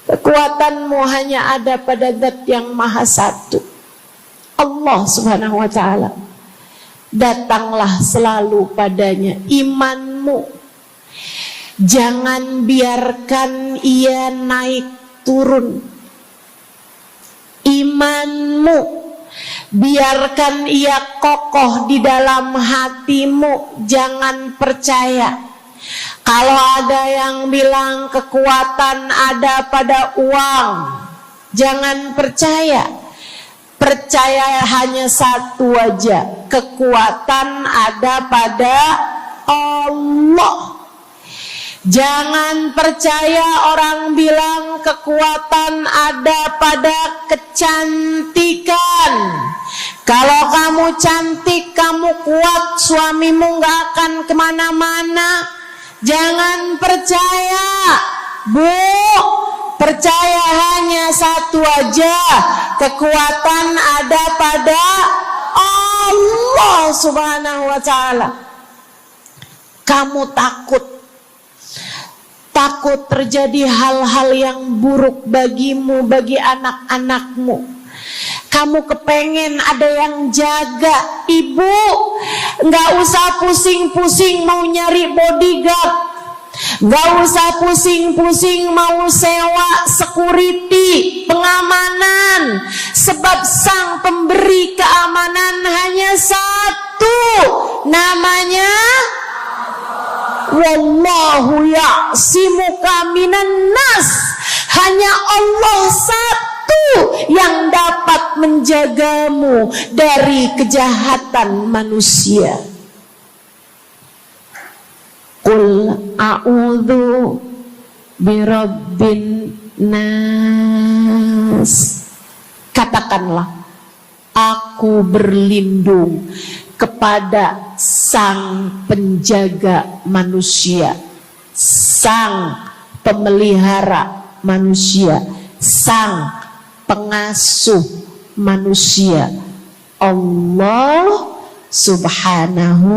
Kekuatanmu hanya ada pada Zat yang Maha Satu, Allah Subhanahu wa Ta'ala. Datanglah selalu padanya. Imanmu jangan biarkan ia naik turun. Imanmu biarkan ia kokoh di dalam hatimu. Jangan percaya kalau ada yang bilang kekuatan ada pada uang. Jangan percaya. Percaya hanya satu aja, kekuatan ada pada Allah. Jangan percaya orang bilang kekuatan ada pada kecantikan. Kalau kamu cantik, kamu kuat, suamimu gak akan kemana-mana. Jangan percaya, Bu. Percaya hanya satu aja, kekuatan ada pada Allah Subhanahu wa Ta'ala. Kamu takut terjadi hal-hal yang buruk bagimu, bagi anak-anakmu. Kamu kepengen ada yang jaga. Ibu, gak usah pusing-pusing mau nyari bodyguard, gak usah pusing-pusing mau sewa security, pengamanan. Sebab sang pemberi keamanan hanya satu, namanya Wallahu ya'simuka minan nas. Hanya Allah satu yang dapat menjagamu dari kejahatan manusia. Qul a'udzu birabbin nas. Katakanlah, aku berlindung kepada sang penjaga manusia, sang pemelihara manusia, sang pengasuh manusia. Allah Subhanahu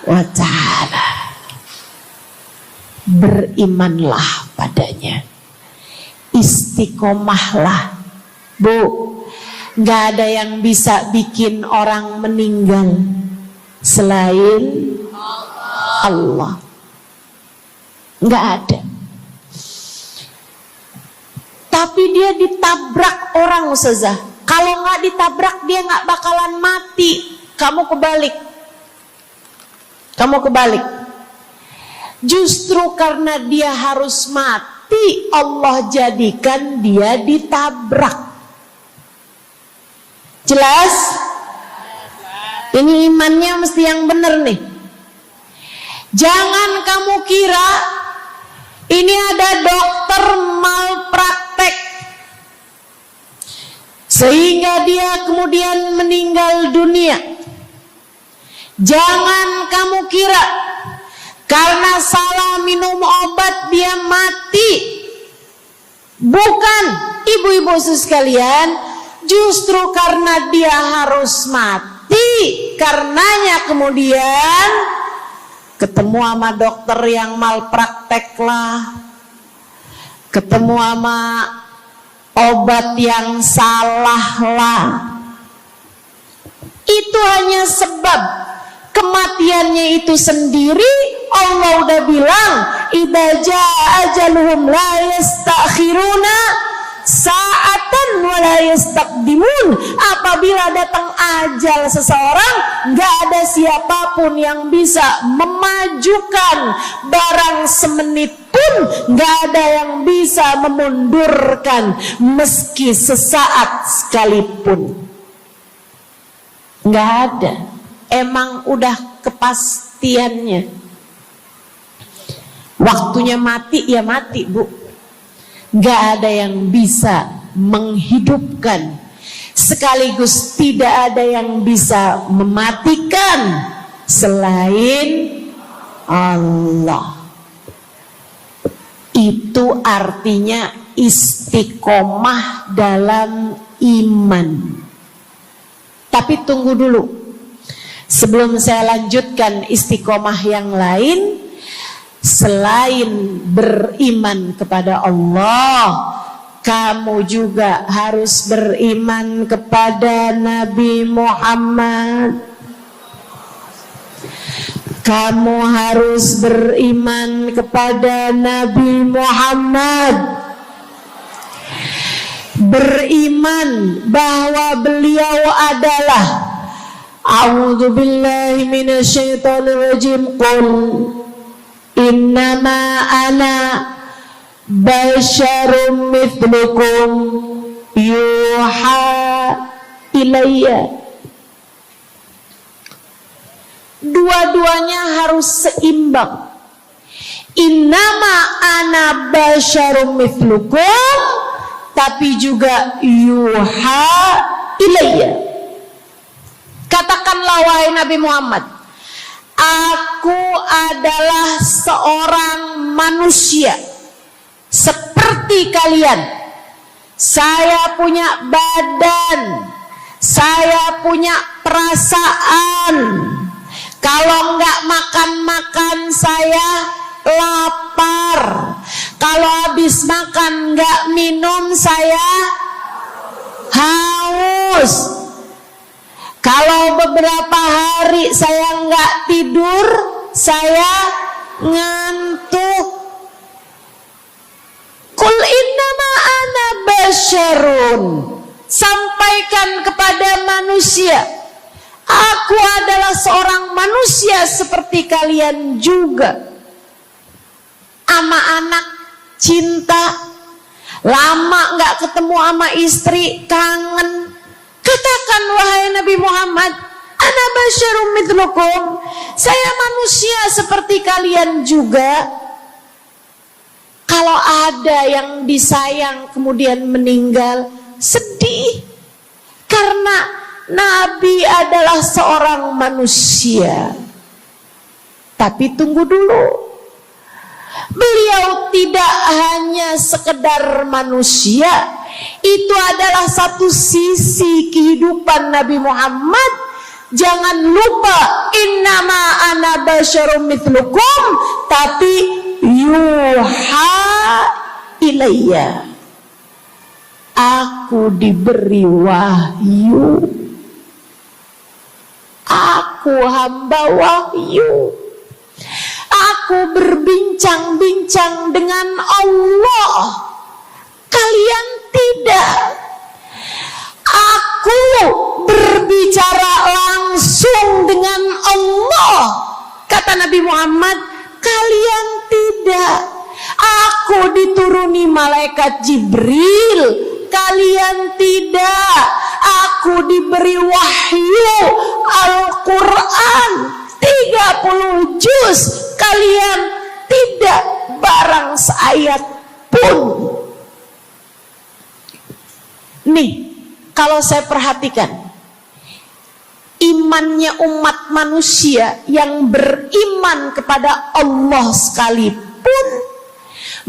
wa ta'ala. Berimanlah padanya, istiqomahlah. Bu, gak ada yang bisa bikin orang meninggal selain Allah. Gak ada. Tapi dia ditabrak orang, Ustazah. Kalau gak ditabrak dia gak bakalan mati. Kamu kebalik. Justru karena dia harus mati, Allah jadikan dia ditabrak. Jelas? Ini imannya mesti yang benar nih. Jangan kamu kira ini ada dokter malpraktek sehingga dia kemudian meninggal dunia. Jangan kamu kira karena salah minum obat dia mati. Bukan, ibu-ibu sekalian, justru karena dia harus mati, karenanya kemudian ketemu sama dokter yang malpraktek lah, ketemu sama obat yang salah lah. Itu hanya sebab kematiannya itu sendiri. Allah udah bilang, idza jaa ajaluhum la yastakhiruna sa'atan wa la yastaqdimun. Apabila datang ajal seseorang, enggak ada siapapun yang bisa memajukan barang semenit pun, enggak ada yang bisa memundurkan meski sesaat sekalipun. Enggak ada. Emang udah kepastiannya. Waktunya mati ya mati, Bu. Gak ada yang bisa menghidupkan, sekaligus tidak ada yang bisa mematikan selain Allah. Itu artinya istiqomah dalam iman. Tapi tunggu dulu, sebelum saya lanjutkan istiqomah yang lain. Selain beriman kepada Allah, kamu juga harus beriman kepada Nabi Muhammad. Kamu harus beriman kepada Nabi Muhammad. Beriman bahwa beliau adalah, a'udzubillahi minasyaitonirrajim, qul innama ana basyarum mithlukum yuha ilayya. Dua-duanya harus seimbang. Innama ana basyarum mithlukum, tapi juga yuha ilayya. Katakanlah wahai Nabi Muhammad, aku adalah seorang manusia seperti kalian. Saya punya badan, saya punya perasaan. Kalau nggak makan-makan saya lapar. Kalau habis makan nggak minum saya haus. Kalau beberapa hari saya nggak tidur, saya ngantuk. Qul innama ana basyarun. Sampaikan kepada manusia, aku adalah seorang manusia seperti kalian juga. Sama anak cinta, lama nggak ketemu sama istri, kangen. Katakan wahai Nabi Muhammad, ana basyarum mithlukum, saya manusia seperti kalian juga. Kalau ada yang disayang kemudian meninggal, sedih. Karena Nabi adalah seorang manusia. Tapi tunggu dulu. Beliau tidak hanya sekedar manusia, Itu adalah satu sisi kehidupan Nabi Muhammad. Jangan lupa, innama ana basyarum mithlukum, tapi yuha ilayya, aku diberi wahyu, aku hamba wahyu, aku berbincang-bincang dengan Allah, kalian tidak. Aku berbicara langsung dengan Allah, kata Nabi Muhammad, kalian tidak. Aku dituruni malaikat Jibril, kalian tidak. Aku diberi wahyu Al-Quran 30 juz, kalian tidak barang seayat pun. Nih, kalau saya perhatikan, imannya umat manusia yang beriman kepada Allah sekalipun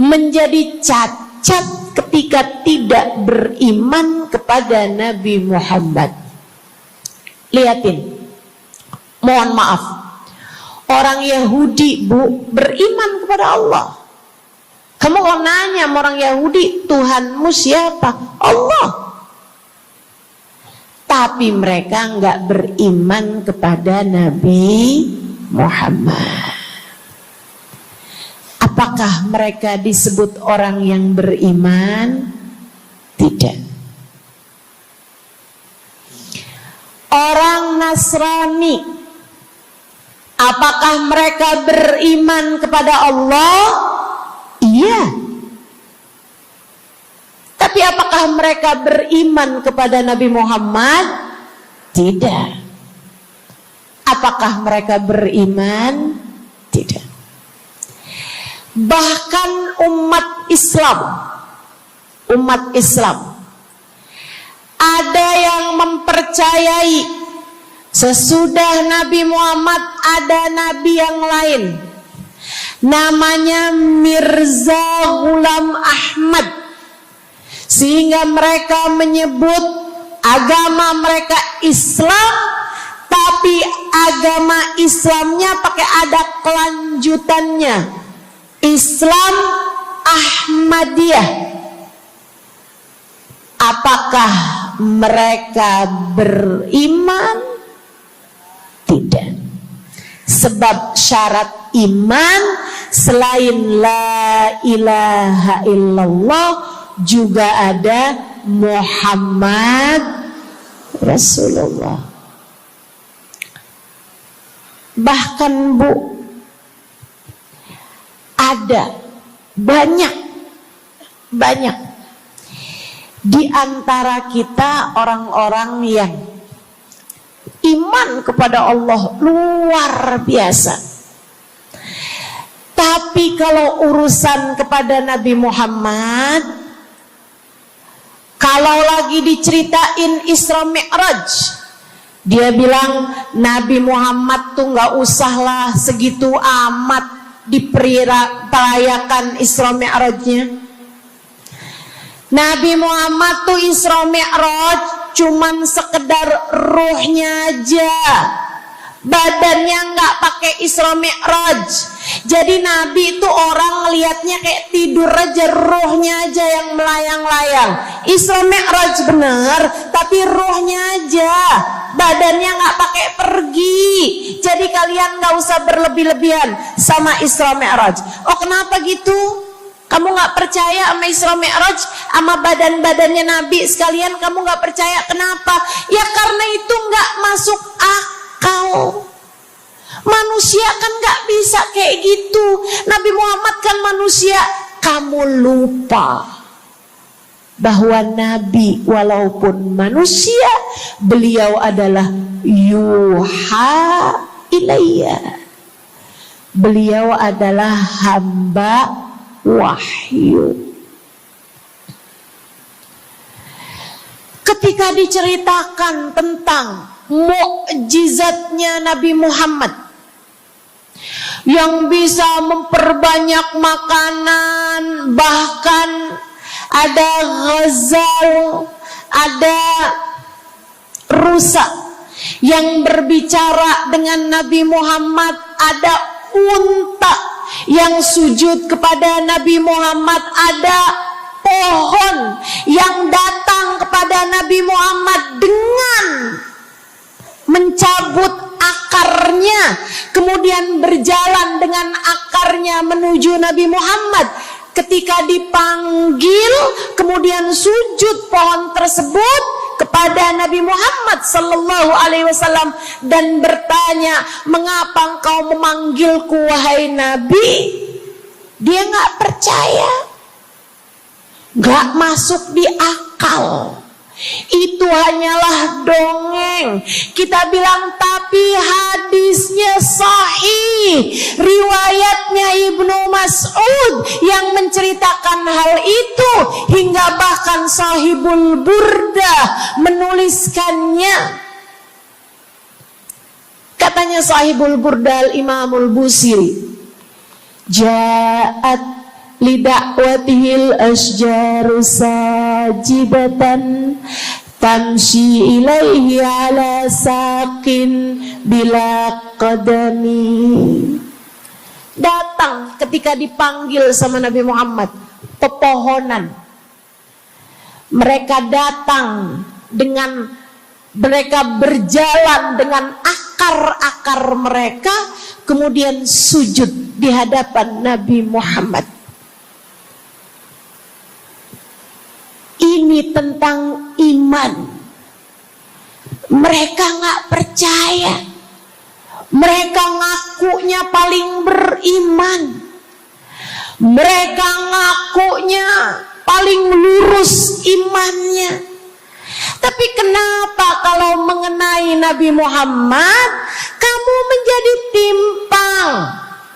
menjadi cacat ketika tidak beriman kepada Nabi Muhammad. Lihatin, mohon maaf, orang Yahudi, Bu, beriman kepada Allah. Kamu kalau nanya sama orang Yahudi, Tuhanmu siapa? Allah. Tapi mereka enggak beriman kepada Nabi Muhammad. Apakah mereka disebut orang yang beriman? Tidak. Orang Nasrani, apakah mereka beriman kepada Allah? Iya. Tapi apakah mereka beriman kepada Nabi Muhammad? Tidak. Apakah mereka beriman? Tidak. Bahkan umat Islam ada yang mempercayai sesudah Nabi Muhammad ada nabi yang lain, namanya Mirza Ghulam Ahmad, sehingga mereka menyebut agama mereka Islam, tapi agama Islamnya pakai ada kelanjutannya, Islam Ahmadiyah. Apakah mereka beriman? Tidak. Sebab syarat iman selain la ilaha illallah juga ada Muhammad Rasulullah. Bahkan, Bu, ada banyak di antara kita orang-orang yang iman kepada Allah luar biasa, tapi kalau urusan kepada Nabi Muhammad, kalau lagi diceritain Isra Mi'raj, dia bilang Nabi Muhammad tuh gak usahlah segitu amat diperayakan Isra Mi'rajnya. Nabi Muhammad tuh Isra Mi'raj cuman sekedar ruhnya aja, badannya nggak pakai Isra Mi'raj. Jadi Nabi itu orang ngelihatnya kayak tidur aja, ruhnya aja yang melayang-layang. Isra Mi'raj bener, tapi ruhnya aja, badannya nggak pakai pergi. Jadi kalian nggak usah berlebih-lebihan sama Isra Mi'raj. Oh, kenapa gitu? Kamu gak percaya sama Isra Mi'raj, sama badan-badannya Nabi sekalian, kamu gak percaya. Kenapa? Ya karena itu gak masuk akal. Manusia kan gak bisa kayak gitu. Nabi Muhammad kan manusia. Kamu lupa bahwa Nabi walaupun manusia, beliau adalah yuha ilayya. Beliau adalah hamba wahyu. Ketika diceritakan tentang mukjizatnya Nabi Muhammad yang bisa memperbanyak makanan, bahkan ada ghazal, ada rusa yang berbicara dengan Nabi Muhammad, ada unta yang sujud kepada Nabi Muhammad, ada pohon yang datang kepada Nabi Muhammad dengan mencabut akarnya, kemudian berjalan dengan akarnya menuju Nabi Muhammad. Ketika dipanggil, kemudian sujud pohon tersebut kepada Nabi Muhammad sallallahu alaihi wasallam dan bertanya, "Mengapa engkau memanggilku wahai Nabi?" Dia nggak percaya, nggak masuk di akal. Itu hanyalah dongeng. Kita bilang tapi hadisnya sahih, riwayatnya Ibnu Mas'ud yang menceritakan hal itu, hingga bahkan Sahibul Burda menuliskannya. Katanya Sahibul Burda Imamul Busiri, ja'at lidakwatihil asjaru sajidatan tamshi ilaihi ala saqin bila qadami. Datang ketika dipanggil sama Nabi Muhammad pepohonan. Mereka datang dengan, mereka berjalan dengan akar-akar mereka, kemudian sujud di hadapan Nabi Muhammad. Ini tentang iman. Mereka nggak percaya. Mereka ngakunya paling beriman. Mereka ngakunya paling lurus imannya. Tapi kenapa kalau mengenai Nabi Muhammad kamu menjadi timpang?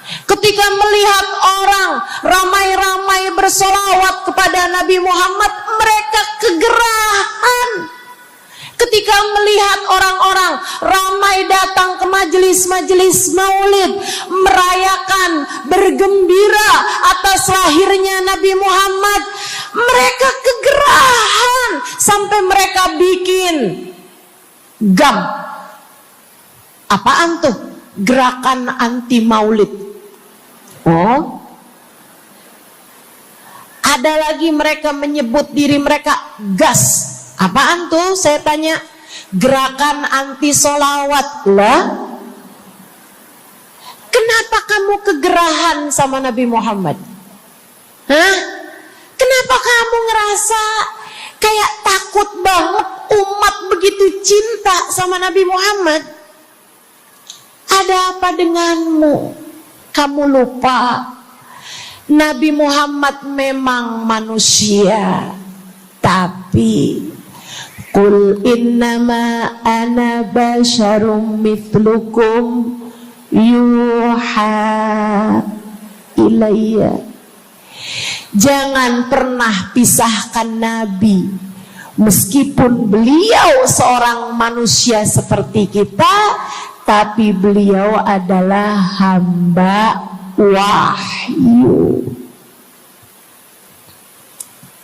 Ketika melihat orang ramai-ramai bersolawat kepada Nabi Muhammad, mereka kegerahan. Ketika melihat orang-orang ramai datang ke majelis-majelis maulid, merayakan, bergembira atas lahirnya Nabi Muhammad, mereka kegerahan sampai mereka bikin GAM. Apaan tuh? Gerakan anti maulid. Oh, ada lagi mereka menyebut diri mereka GAS. Apaan tuh? Saya tanya. Gerakan anti solawat lah. Kenapa kamu kegerahan sama Nabi Muhammad? Hah? Kenapa kamu ngerasa kayak takut banget umat begitu cinta sama Nabi Muhammad? Ada apa denganmu? Kamu lupa Nabi Muhammad memang manusia, tapi qul innama ana basyarum mithlukum yuha ilayya. Jangan pernah pisahkan Nabi, meskipun beliau seorang manusia seperti kita, tapi beliau adalah hamba wahyu.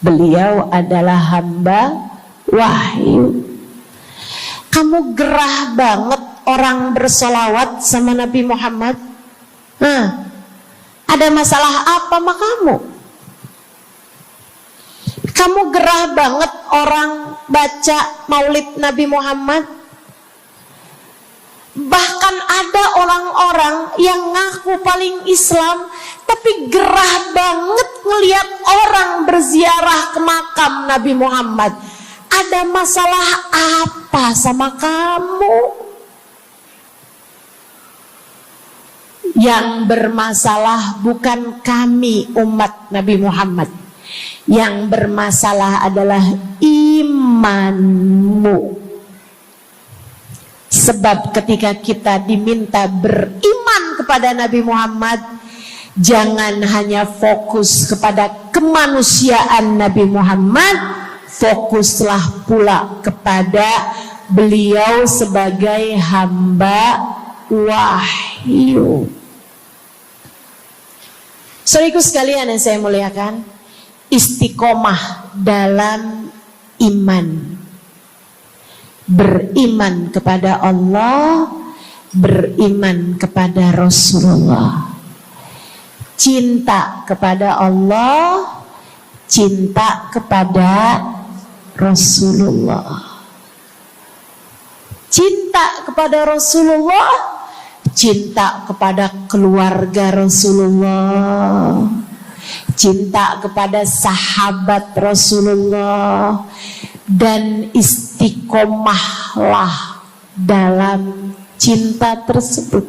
Beliau adalah hamba wahyu. Kamu gerah banget orang bersolawat sama Nabi Muhammad? Ada masalah apa sama kamu? Kamu gerah banget orang baca maulid Nabi Muhammad? Bahkan ada orang-orang yang ngaku paling Islam, tapi gerah banget ngelihat orang berziarah ke makam Nabi Muhammad. Ada masalah apa sama kamu? Yang bermasalah bukan kami umat Nabi Muhammad. Yang bermasalah adalah imanmu. Sebab ketika kita diminta beriman kepada Nabi Muhammad, jangan hanya fokus kepada kemanusiaan Nabi Muhammad, fokuslah pula kepada beliau sebagai hamba wahyu. Saudaraku sekalian yang saya muliakan, istiqomah dalam iman. Beriman kepada Allah, beriman kepada Rasulullah. Cinta kepada Allah, cinta kepada Rasulullah. Cinta kepada Rasulullah, cinta kepada keluarga Rasulullah, cinta kepada sahabat Rasulullah, dan istiqomahlah dalam cinta tersebut.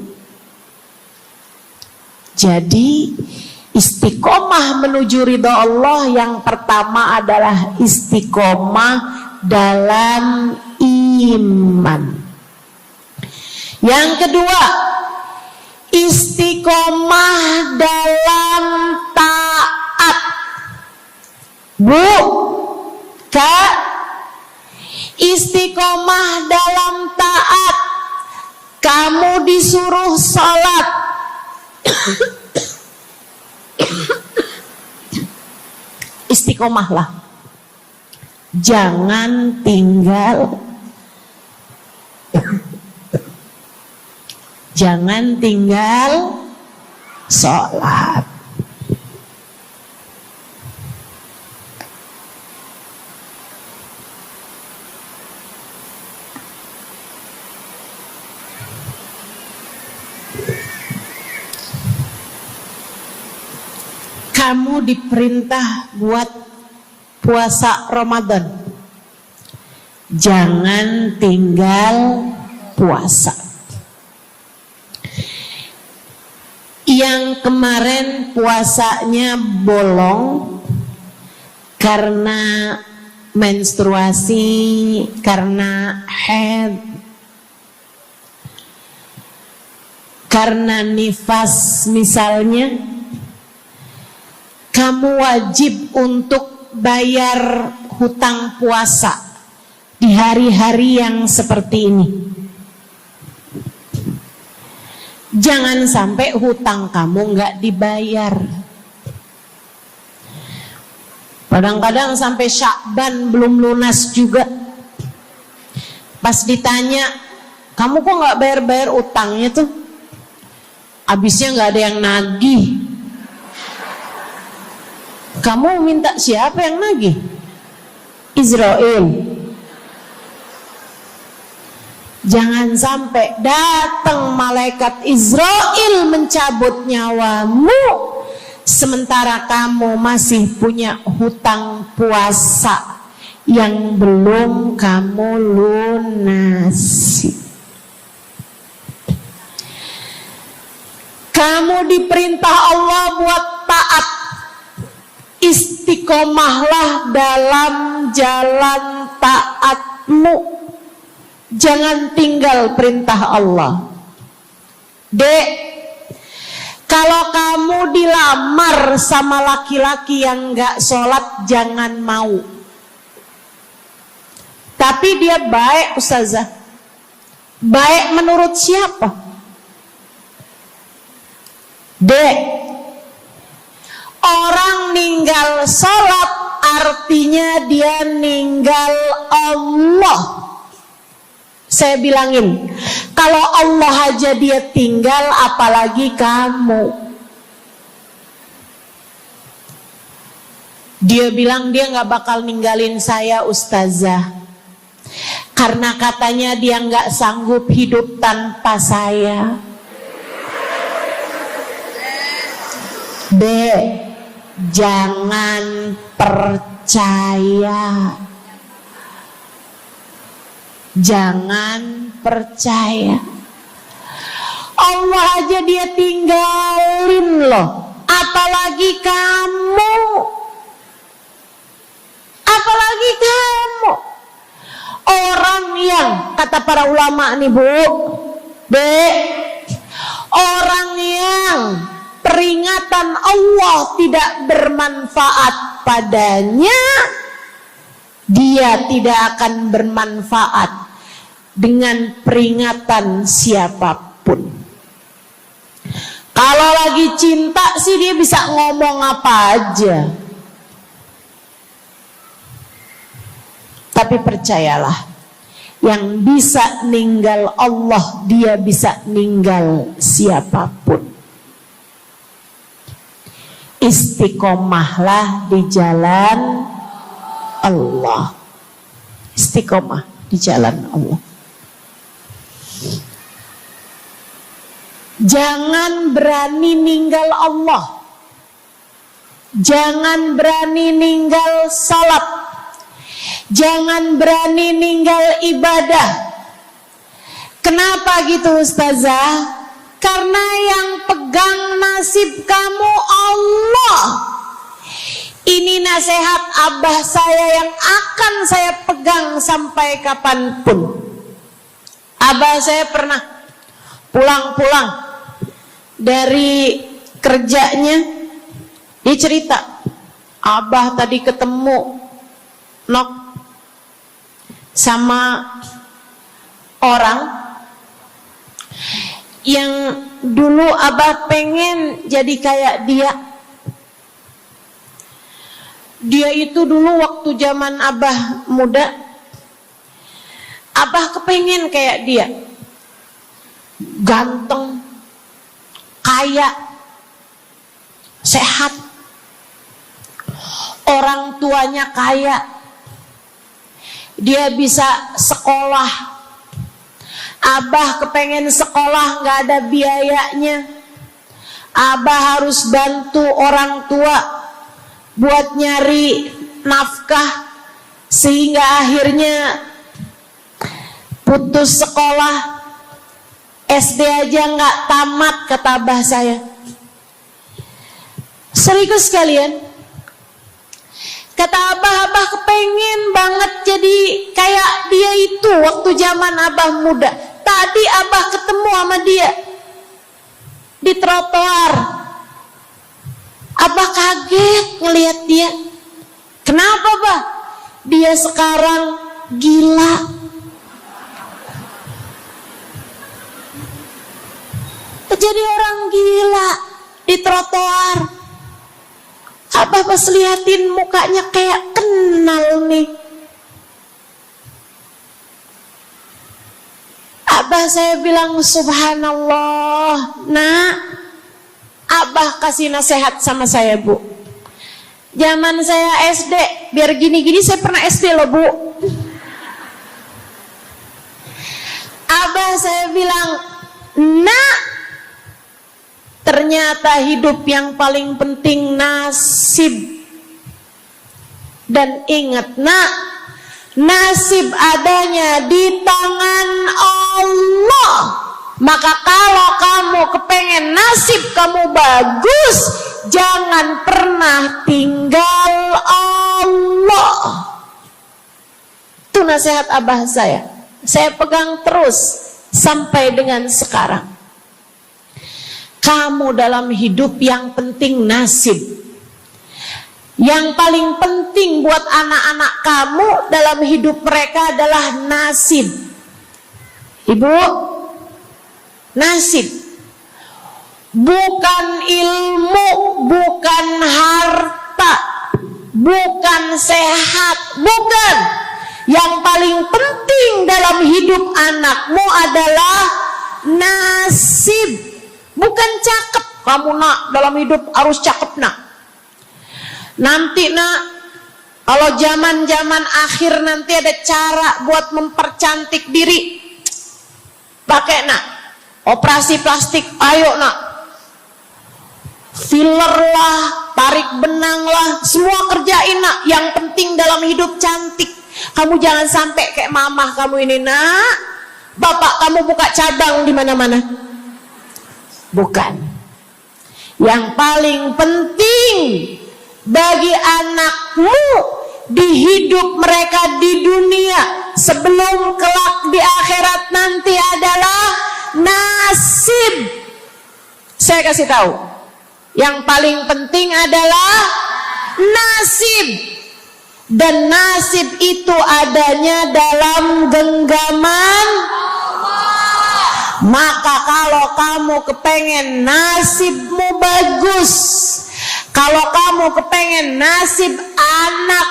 Jadi istiqomah menuju ridha Allah yang pertama adalah istiqomah dalam iman. Yang kedua, istiqomah dalam taat. Bu, Kak, istiqomah dalam taat. Kamu disuruh sholat, istiqomahlah. Jangan tinggal sholat. Kamu diperintah buat puasa Ramadan. Jangan tinggal puasa. Yang kemarin puasanya bolong karena menstruasi, karena haid, karena nifas misalnya, kamu wajib untuk bayar hutang puasa di hari-hari yang seperti ini. Jangan sampai hutang kamu nggak dibayar. Kadang-kadang sampai Syakban belum lunas juga. Pas ditanya, kamu kok nggak bayar-bayar utangnya tuh? Habisnya nggak ada yang nagih. Kamu minta siapa yang nagih? Israel. Jangan sampai datang malaikat Israel mencabut nyawamu, sementara kamu masih punya hutang puasa yang belum kamu lunasi. Kamu diperintah Allah buat taat. Istiqomahlah dalam jalan taatmu. Jangan tinggal perintah Allah. Dek, kalau kamu dilamar sama laki-laki yang gak sholat, jangan mau. Tapi dia baik, Ustazah. Baik menurut siapa? Dek, orang ninggal sholat artinya dia ninggal Allah. Saya bilangin, kalau Allah aja dia tinggal, apalagi kamu. Dia bilang dia gak bakal ninggalin saya, Ustazah, karena katanya dia gak sanggup hidup tanpa saya. Dek, jangan percaya. Jangan percaya. Allah aja dia tinggalin loh, apalagi kamu. Apalagi kamu. Orang yang, kata para ulama nih Bu, orang yang peringatan Allah tidak bermanfaat padanya, dia tidak akan bermanfaat dengan peringatan siapapun. Kalau lagi cinta sih dia bisa ngomong apa aja. Tapi percayalah, yang bisa ninggal Allah, dia bisa ninggal siapapun. Istiqomahlah di jalan Allah. Istiqomah di jalan Allah. Jangan berani ninggal Allah. Jangan berani ninggal salat. Jangan berani ninggal ibadah. Kenapa gitu Ustazah? Karena yang pegang nasib kamu Allah. Ini nasihat abah saya yang akan saya pegang sampai kapanpun. Abah saya pernah pulang-pulang dari kerjanya, dia cerita, abah tadi ketemu sama orang yang dulu abah pengen jadi kayak dia. Dia itu dulu waktu zaman abah muda, abah kepengen kayak dia, ganteng, kaya, sehat, orang tuanya kaya, dia bisa sekolah. Abah kepengen sekolah, gak ada biayanya. Abah harus bantu orang tua buat nyari nafkah, sehingga akhirnya putus sekolah. SD aja gak tamat, kata abah saya. Serius kalian? Kata abah kepengen banget jadi kayak dia itu waktu zaman abah muda. Tadi abah ketemu sama dia di trotoar. Abah kaget ngelihat dia. Kenapa, Bah? Dia sekarang gila. Jadi orang gila di trotoar. Abah pas liatin mukanya kayak kenal nih. Abah saya bilang subhanallah. Nak, abah kasih nasihat sama saya, Bu. Zaman saya SD, biar gini-gini saya pernah SD loh, Bu. Abah saya bilang, nak, ternyata hidup yang paling penting nasib. Dan ingat nak, nasib adanya di tangan Allah. Maka kalau kamu kepengen nasib kamu bagus, jangan pernah tinggal Allah. Itu nasihat abah saya pegang terus sampai dengan sekarang. Kamu dalam hidup yang penting nasib. Yang paling penting buat anak-anak kamu dalam hidup mereka adalah nasib. Ibu, nasib. Bukan ilmu, bukan harta, bukan sehat, bukan. Yang paling penting dalam hidup anakmu adalah nasib. Bukan cakep. Kamu nak dalam hidup harus cakep nak. Nanti nak, kalau zaman-zaman akhir nanti ada cara buat mempercantik diri. Pakai nak operasi plastik, ayo nak. Filler lah, tarik benang lah, semua kerjain nak. Yang penting dalam hidup cantik. Kamu jangan sampai kayak mamah kamu ini nak. Bapak kamu buka cabang di mana-mana. Bukan. Yang paling penting bagi anakmu di hidup mereka di dunia sebelum kelak di akhirat nanti adalah nasib. Saya kasih tahu, yang paling penting adalah nasib. Dan nasib itu adanya dalam genggaman. Maka kalau kamu kepengen nasibmu bagus, kalau kamu kepengen nasib anak